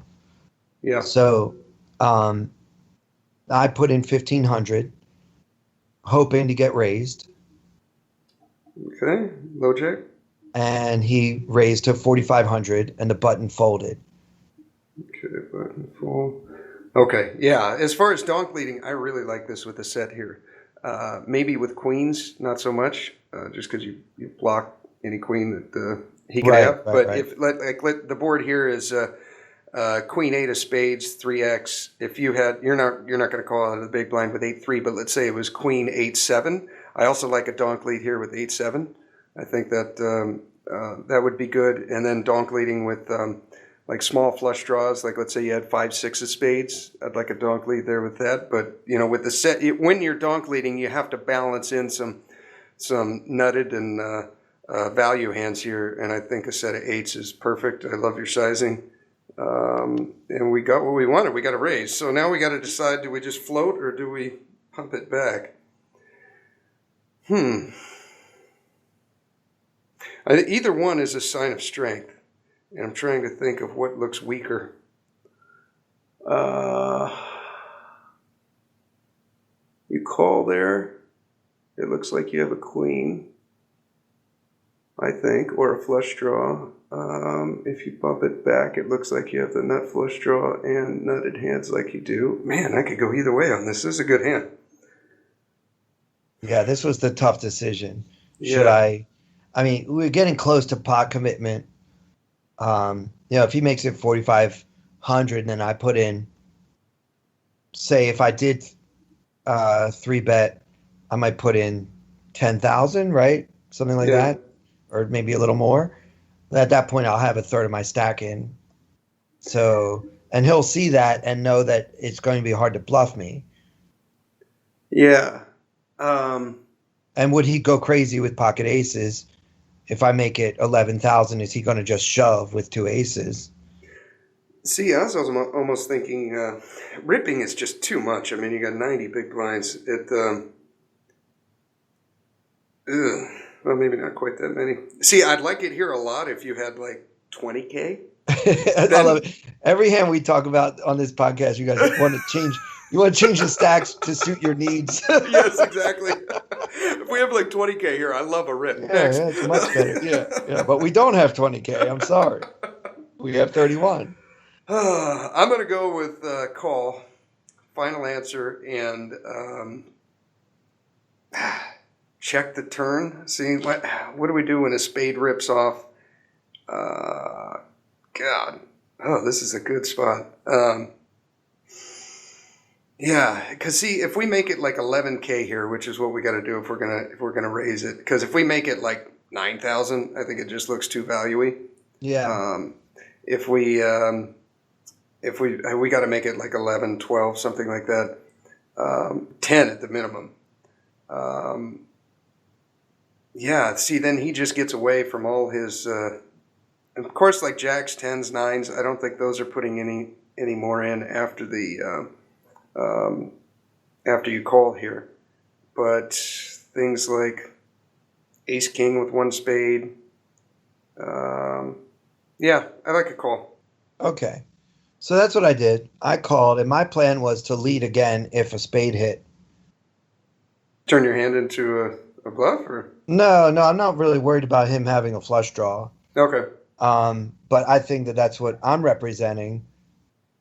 A: Yeah.
C: So I put in 1,500, hoping to get raised.
A: Okay, low jack.
C: And he raised to 4,500, and the button folded.
A: Okay, button fold. Okay, yeah. As far as donk leading, I really like this with the set here. Maybe with queens, not so much, just because you block any queen that he could have. But if the board here is Queen 8 of spades, 3x. If you had, you're not going to call out of the big blind with 8-3, but let's say it was Queen 8-7. I also like a donk lead here with 8-7. I think that that would be good. And then donk leading with like small flush draws, like let's say you had 5-6 of spades. I'd like a donk lead there with that. But with the set, when you're donk leading, you have to balance in some nutted and value hands here. And I think a set of 8s is perfect. I love your sizing. And we got what we wanted. We got a raise. So now we got to decide: do we just float or do we pump it back? Either one is a sign of strength, and I'm trying to think of what looks weaker. You call there. It looks like you have a queen, I think, or a flush draw. If you bump it back, it looks like you have the nut flush draw and nutted hands like you do. Man, I could go either way on this. This is a good hand.
C: Yeah, this was the tough decision. Should I mean, we're getting close to pot commitment. If he makes it 4,500, and then I put in, say, if I did 3-bet, I might put in 10,000, right? Something like that, or maybe a little more. At that point, I'll have a third of my stack in. So, and he'll see that and know that it's going to be hard to bluff me.
A: Yeah.
C: And would he go crazy with pocket aces? If I make it 11,000, is he going to just shove with 2 aces?
A: See, I was almost thinking ripping is just too much. I mean, you got 90 big blinds. Well, maybe not quite that many. See, I'd like it here a lot if you had like 20K.
C: I love it. Every hand we talk about on this podcast, you guys want to change. You want to change the stacks to suit your needs.
A: Yes, exactly. If we have like 20K here, I love a rip.
C: Yeah, it's much better. Yeah, but we don't have 20K. I'm sorry. We have 31.
A: I'm going to go with call, final answer, and check the turn. See, what do we do when a spade rips off? God. Oh, this is a good spot. Yeah, because see, if we make it like 11K here, which is what we got to do if we're gonna raise it, because if we make it like 9,000, I think it just looks too valuey.
C: Yeah.
A: If we got to make it like 11, 12, something like that, 10 at the minimum. Yeah. See, then he just gets away from all his. Of course, like jacks, 10s, 9s. I don't think those are putting any more in after the. After you call here, but things like ace king with 1 spade, yeah, I like a call.
C: Okay, so that's what I did. I called, and my plan was to lead again if a spade hit.
A: Turn your hand into a bluff, or
C: no, I'm not really worried about him having a flush draw.
A: Okay.
C: But I think that that's what I'm representing,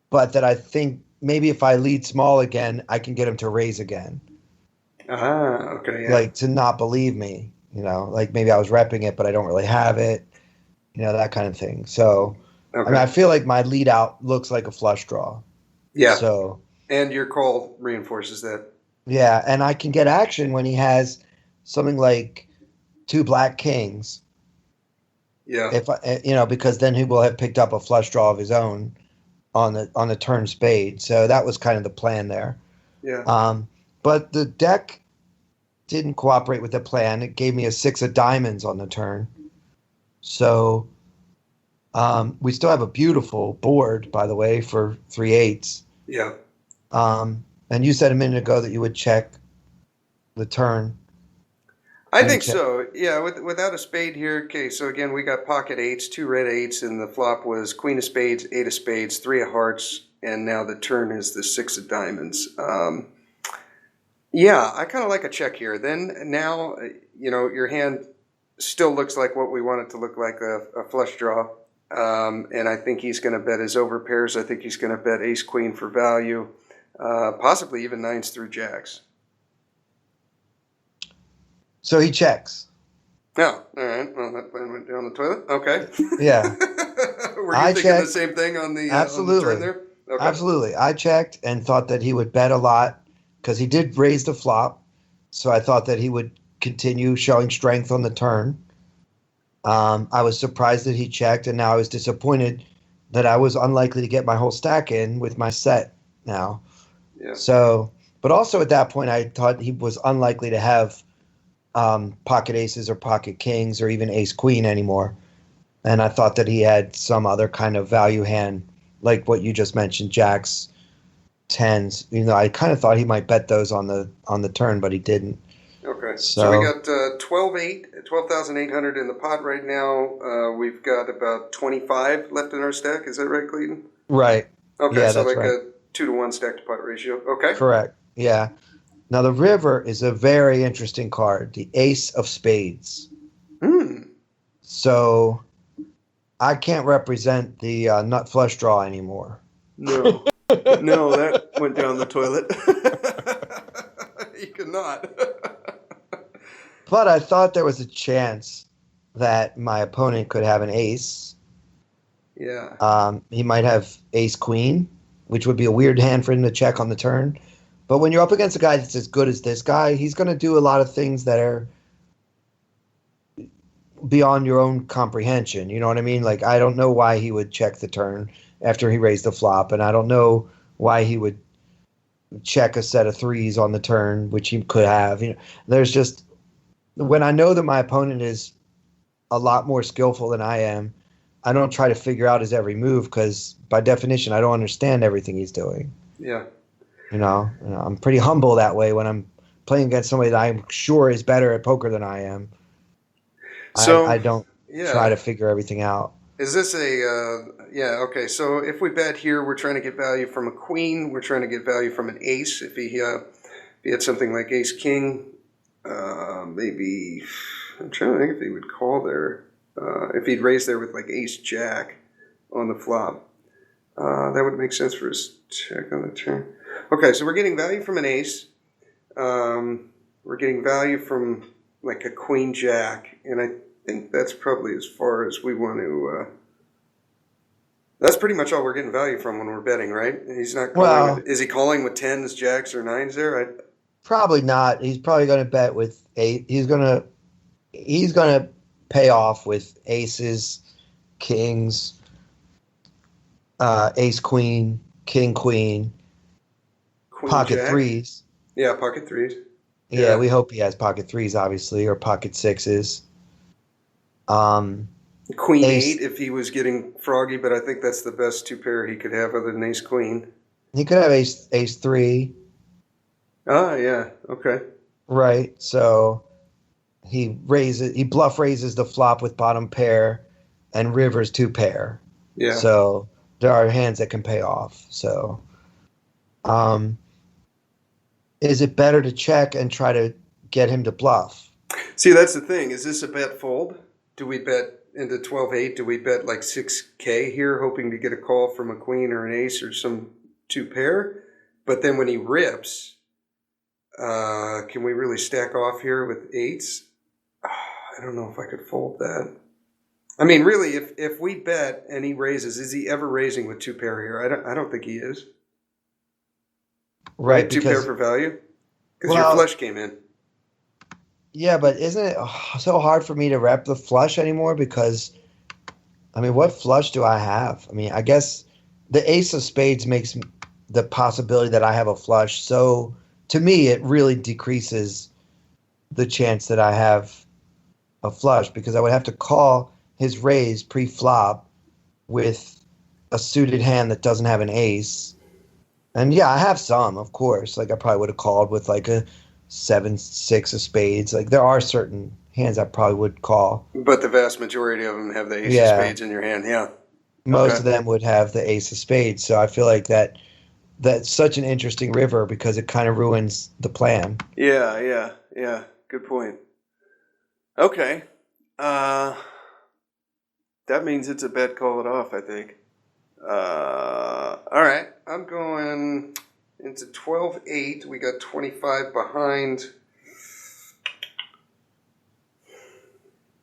C: but that I think. Maybe if I lead small again, I can get him to raise again.
A: Okay. Yeah.
C: Like to not believe me, like maybe I was repping it, but I don't really have it, that kind of thing. So, okay. I mean, I feel like my lead out looks like a flush draw.
A: Yeah.
C: So.
A: And your call reinforces that.
C: Yeah, and I can get action when he has something like 2 black kings.
A: Yeah.
C: If because then he will have picked up a flush draw of his own. On the turn spade, so that was kind of the plan there.
A: Yeah.
C: But the deck didn't cooperate with the plan. It gave me a 6 of diamonds on the turn, so we still have a beautiful board, by the way, for 3/8.
A: Yeah.
C: And you said a minute ago that you would check the turn.
A: I think so. Yeah, without a spade here. Okay, so again, we got pocket 8s, 2 red 8s, and the flop was queen of spades, 8 of spades, 3 of hearts, and now the turn is the 6 of diamonds. Yeah, I kind of like a check here. Then now, your hand still looks like what we want it to look like, a flush draw. And I think he's going to bet his overpairs. I think he's going to bet ace queen for value, possibly even 9s through jacks.
C: So he checks.
A: Oh, all right. Well, that plan went down the toilet. Okay.
C: Yeah.
A: Were you thinking the same thing on the
C: Absolutely.
A: On the turn there? Okay.
C: Absolutely. I checked and thought that he would bet a lot because he did raise the flop. So I thought that he would continue showing strength on the turn. I was surprised that he checked, and now I was disappointed that I was unlikely to get my whole stack in with my set now.
A: Yeah.
C: So, but also at that point, I thought he was unlikely to have pocket aces or pocket kings or even ace queen anymore. And I thought that he had some other kind of value hand, like what you just mentioned, jacks, 10s. I kind of thought he might bet those on the turn, but he didn't.
A: Okay. So we got 12,800 in the pot right now. We've got about 25 left in our stack. Is that right, Clayton?
C: Right.
A: Okay,
C: yeah,
A: so
C: that's
A: like
C: right.
A: a 2-to-1 stack to pot ratio. Okay.
C: Correct. Yeah. Now, the river is a very interesting card, the ace of spades. So I can't represent the nut flush draw anymore.
A: No. No, that went down the toilet. You cannot.
C: But I thought there was a chance that my opponent could have an ace.
A: Yeah.
C: He might have ace queen, which would be a weird hand for him to check on the turn. But when you're up against a guy that's as good as this guy, he's going to do a lot of things that are beyond your own comprehension. You know what I mean? Like, I don't know why he would check the turn after he raised the flop, and I don't know why he would check a set of threes on the turn, which he could have. You know, there's just, when I know that my opponent is a lot more skillful than I am, I don't try to figure out his every move because by definition I don't understand everything he's doing.
A: Yeah.
C: You know, I'm pretty humble that way when I'm playing against somebody that I'm sure is better at poker than I am. So I don't try to figure everything out.
A: Is this okay, so if we bet here, we're trying to get value from a queen, we're trying to get value from an ace. If he had something like ace king, maybe, I'm trying to think if he would call there. If he'd raise there with like ace jack on the flop, that would make sense for his check on the turn. Okay, so we're getting value from an ace. We're getting value from like a queen jack, and I think that's probably as far as we want to. That's pretty much all we're getting value from when we're betting, right? He's not calling. Is he calling with tens, jacks, or nines there?
C: Probably not. He's probably going to bet with eight. He's gonna pay off with aces, kings, ace queen, king queen, pocket
A: jack.
C: Threes.
A: Yeah, pocket threes.
C: Yeah, we hope he has pocket threes, obviously, or pocket sixes.
A: Queen ace, 8 if he was getting froggy, but I think that's the best two pair he could have other than ace queen.
C: He could have ace three.
A: Ah, yeah, okay.
C: Right, so he bluff raises the flop with bottom pair and rivers two pair.
A: Yeah.
C: So there are hands that can pay off. So is it better to check and try to get him to bluff?
A: See, that's the thing. Is this a bet fold? Do we bet into 12-8? Do we bet like 6K here, hoping to get a call from a queen or an ace or some two pair? But then when he rips, can we really stack off here with eights? I don't know if I could fold that. I mean, really, if we bet and he raises, is he ever raising with two pair here? I don't think he is.
C: Right,
A: two pair for value? Because your flush came in.
C: Yeah, but isn't it so hard for me to rep the flush anymore? Because, I mean, what flush do I have? I mean, I guess the ace of spades makes the possibility that I have a flush. So, to me, it really decreases the chance that I have a flush because I would have to call his raise pre-flop with a suited hand that doesn't have an ace. And yeah, I have some, of course. Like I probably would have called with like a 7-6 of spades. Like there are certain hands I probably would call.
A: But the vast majority of them have the ace of spades in your hand, yeah.
C: Most of them would have the ace of spades. So I feel like that's such an interesting river because it kind of ruins the plan.
A: Yeah. Good point. Okay. That means it's a bet, call it off, I think. All right, I'm going into 12-8. We got 25 behind.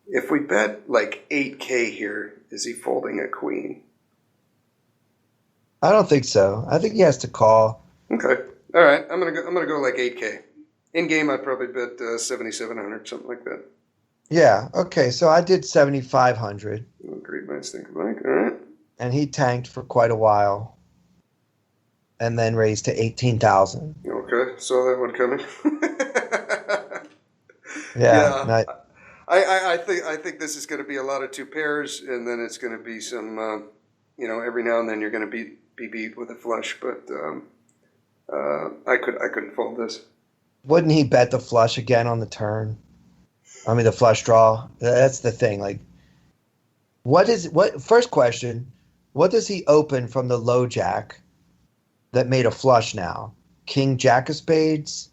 A: If we bet like 8K here, is he folding a queen?
C: I don't think so. I think he has to call.
A: Okay. All right. I'm gonna go like 8K. In game, I'd probably bet 7,700, something like that.
C: Yeah. Okay. So I did 7,500.
A: Great minds think alike. All right.
C: And he tanked for quite a while, and then raised to 18,000.
A: Okay, saw that one coming.
C: Yeah.
A: I think this is going to be a lot of two pairs, and then it's going to be some, every now and then you're going to be beat with a flush, but I couldn't fold this.
C: Wouldn't he bet the flush again on the turn? I mean, the flush draw. That's the thing. Like, first question, what does he open from the low jack that made a flush now? King, jack of spades?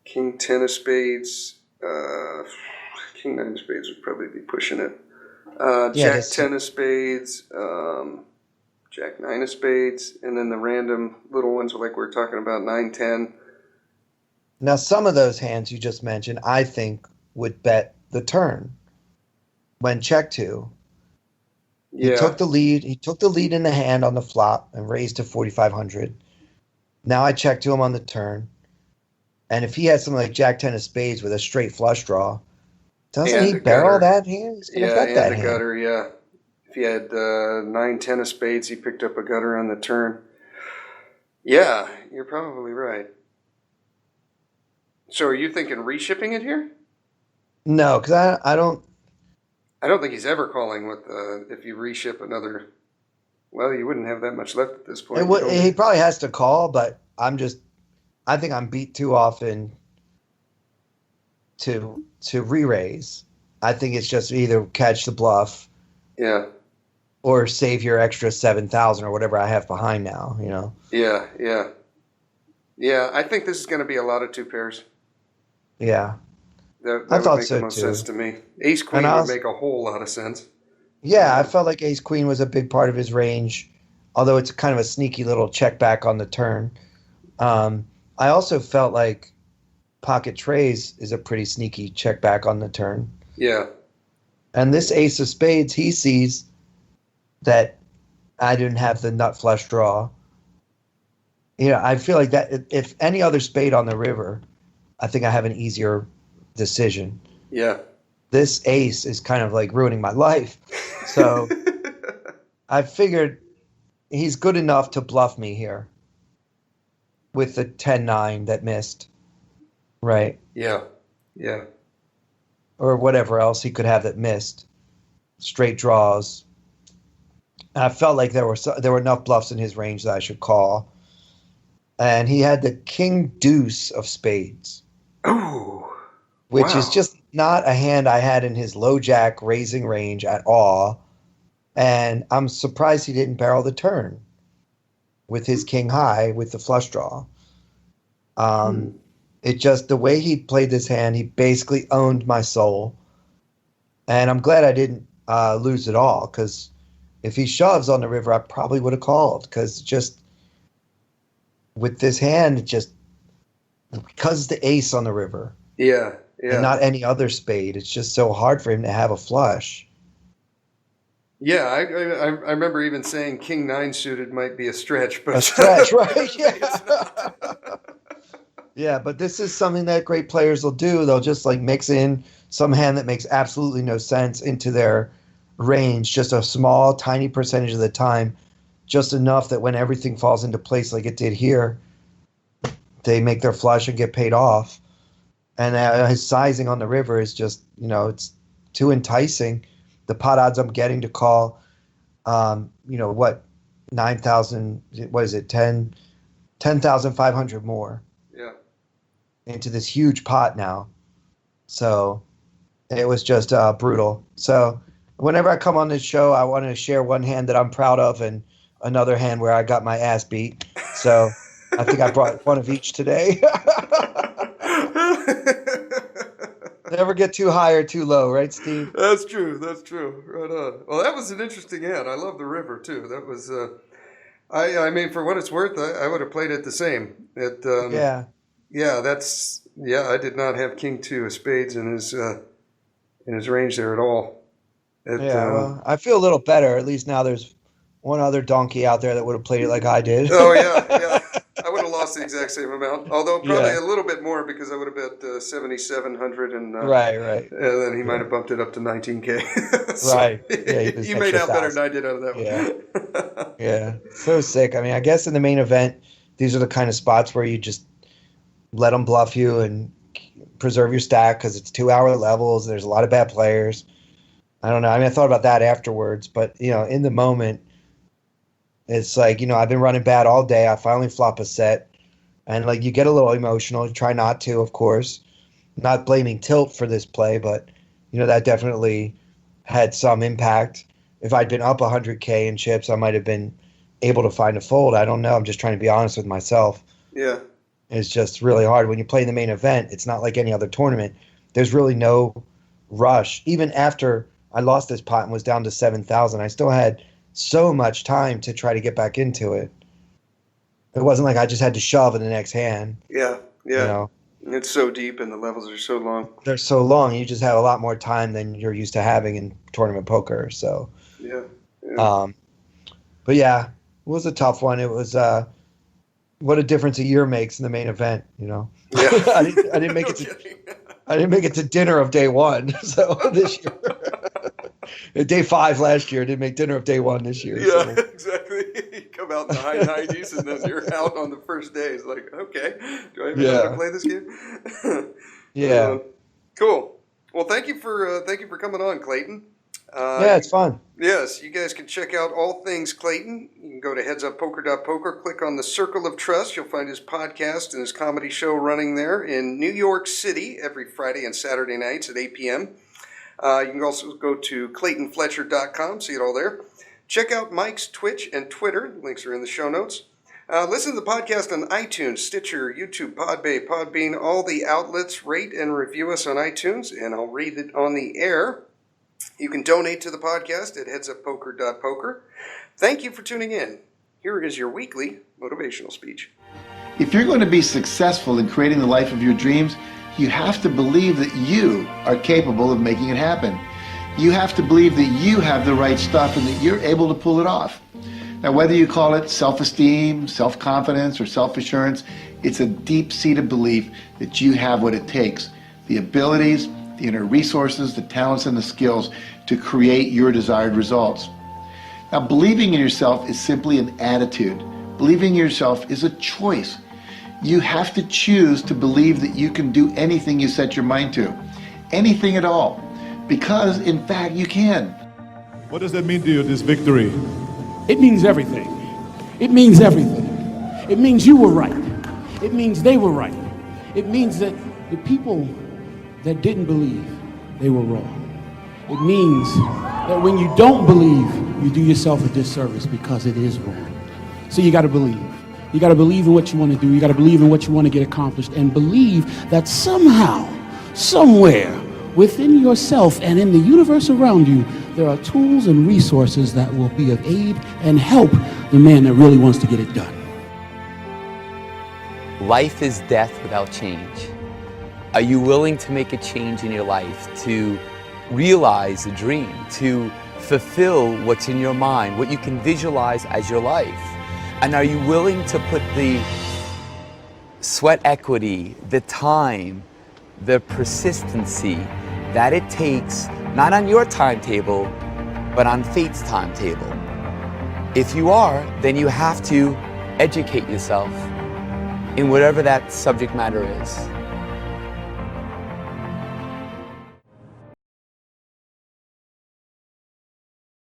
A: King 10 of spades. King 9 of spades would probably be pushing it. Jack 10 of spades. Jack 9 of spades. And then the random little ones like we're talking about, 9, 10.
C: Now, some of those hands you just mentioned, I think, would bet the turn when check 2.
A: Yeah.
C: He took the lead. He took the lead in the hand on the flop and raised to 4,500. Now I check to him on the turn. And if he had something like Jack 10 of spades with a straight flush draw, doesn't he barrel that hand? He's going to bet that hand.
A: Gutter, yeah. If he had 9, 10 of spades, he picked up a gutter on the turn. Yeah, you're probably right. So are you thinking reshipping it here?
C: No, because I don't
A: think he's ever calling with if you reship another. Well, you wouldn't have that much left at this point.
C: He probably has to call, but I think I'm beat too often to re-raise. I think it's just either catch the bluff,
A: yeah,
C: or save your extra 7,000 or whatever I have behind now. You know.
A: Yeah. I think this is going to be a lot of 2 pairs.
C: Yeah.
A: That would make the most sense to me. Ace Queen would make a whole lot of sense.
C: Yeah, I felt like Ace Queen was a big part of his range, although it's kind of a sneaky little check back on the turn. I also felt like Pocket Trays is a pretty sneaky check back on the turn.
A: Yeah.
C: And this Ace of Spades, he sees that I didn't have the nut flush draw. You know, I feel like that if any other spade on the river, I think I have an easier decision.
A: Yeah.
C: This ace is kind of like ruining my life. So I figured he's good enough to bluff me here with the 10-9 that missed. Right.
A: Yeah.
C: Or whatever else he could have that missed. Straight draws. And I felt like there were enough bluffs in his range that I should call. And he had the king deuce of spades.
A: Oh.
C: Which is just not a hand I had in his low jack raising range at all. And I'm surprised he didn't barrel the turn with his king high with the flush draw. It just, the way he played this hand, he basically owned my soul. And I'm glad I didn't lose it all, because if he shoves on the river, I probably would have called, because just with this hand, just because it's the ace on the river.
A: Yeah.
C: And not any other spade. It's just so hard for him to have a flush.
A: Yeah, I remember even saying King 9 suited might be a stretch. But
C: a stretch, right? Yeah. Yeah, but this is something that great players will do. They'll just like mix in some hand that makes absolutely no sense into their range, just a small, tiny percentage of the time, just enough that when everything falls into place like it did here, they make their flush and get paid off. And his sizing on the river is just, it's too enticing. The pot odds I'm getting to call, 9,000, what is it, 10,500 more.
A: Yeah.
C: Into this huge pot now. So it was just brutal. So whenever I come on this show, I want to share one hand that I'm proud of and another hand where I got my ass beat. So I think I brought one of each today. Never get too high or too low, right, Steve?
A: That's true. Right on. Well, that was an interesting hand. I love the river, too. That was, I mean, for what it's worth, I would have played it the same. Yeah, I did not have King 2 of spades in his range there at all.
C: Well, I feel a little better. At least now there's one other donkey out there that would have played it like I did.
A: Oh, yeah. I would have lost the exact same amount, although probably a little bit more because I would have bet 7,700 and
C: right.
A: And then he might have bumped it up to 19K. So
C: right. Yeah,
A: you made out better than I did out of that
C: one. Yeah. So sick. I mean, I guess in the main event, these are the kind of spots where you just let them bluff you and preserve your stack because it's 2-hour levels. There's a lot of bad players. I don't know. I mean, I thought about that afterwards, but in the moment, it's like, I've been running bad all day. I finally flop a set. And, like, you get a little emotional. You try not to, of course. Not blaming tilt for this play, but, that definitely had some impact. If I'd been up 100K in chips, I might have been able to find a fold. I don't know. I'm just trying to be honest with myself.
A: Yeah.
C: It's just really hard. When you play in the main event, it's not like any other tournament. There's really no rush. Even after I lost this pot and was down to 7,000, I still had so much time to try to get back into it. It wasn't like I just had to shove in the next hand.
A: Yeah, yeah.
C: You know?
A: It's so deep and the levels are so long.
C: They're so long. You just have a lot more time than you're used to having in tournament poker. So,
A: yeah.
C: But yeah, it was a tough one. It was what a difference a year makes in the main event. You know,
A: yeah.
C: I didn't make it to I didn't make it to dinner of day one. So this year, day 5 last year, I didn't make dinner of day 1 this year.
A: Yeah, so. Exactly. You come out in the high 90s and then you're out on the first day. It's like, okay, do I even know how to play this game?
C: Yeah.
A: Cool. Well, thank you for coming on, Clayton.
C: Yeah, it's fun.
A: Yes, you guys can check out all things Clayton. You can go to headsuppoker.poker, click on the Circle of Trust. You'll find his podcast and his comedy show running there in New York City every Friday and Saturday nights at 8 p.m. You can also go to claytonfletcher.com, see it all there. Check out Mike's Twitch and Twitter. Links are in the show notes. Listen to the podcast on iTunes, Stitcher, YouTube, Podbean, all the outlets. Rate and review us on iTunes, and I'll read it on the air. You can donate to the podcast at headsuppoker.poker. Thank you for tuning in. Here is your weekly motivational speech.
D: If you're going to be successful in creating the life of your dreams, you have to believe that you are capable of making it happen. You have to believe that you have the right stuff and that you're able to pull it off. Now, whether you call it self-esteem, self-confidence, or self-assurance, it's a deep-seated belief that you have what it takes, the abilities, the inner resources, the talents, and the skills to create your desired results. Now, believing in yourself is simply an attitude. Believing in yourself is a choice. You have to choose to believe that you can do anything you set your mind to, anything at all, because, in fact, you can.
E: What does that mean to you, this victory?
F: It means everything. It means everything. It means you were right. It means they were right. It means that the people that didn't believe, they were wrong. It means that when you don't believe, you do yourself a disservice because it is wrong. So you got to believe. You got to believe in what you want to do. You got to believe in what you want to get accomplished, and believe that somehow, somewhere within yourself and in the universe around you, there are tools and resources that will be of aid and help the man that really wants to get it done.
G: Life is death without change. Are you willing to make a change in your life, to realize a dream, to fulfill what's in your mind, what you can visualize as your life? And are you willing to put the sweat equity, the time, the persistency that it takes, not on your timetable, but on fate's timetable? If you are, then you have to educate yourself in whatever that subject matter is.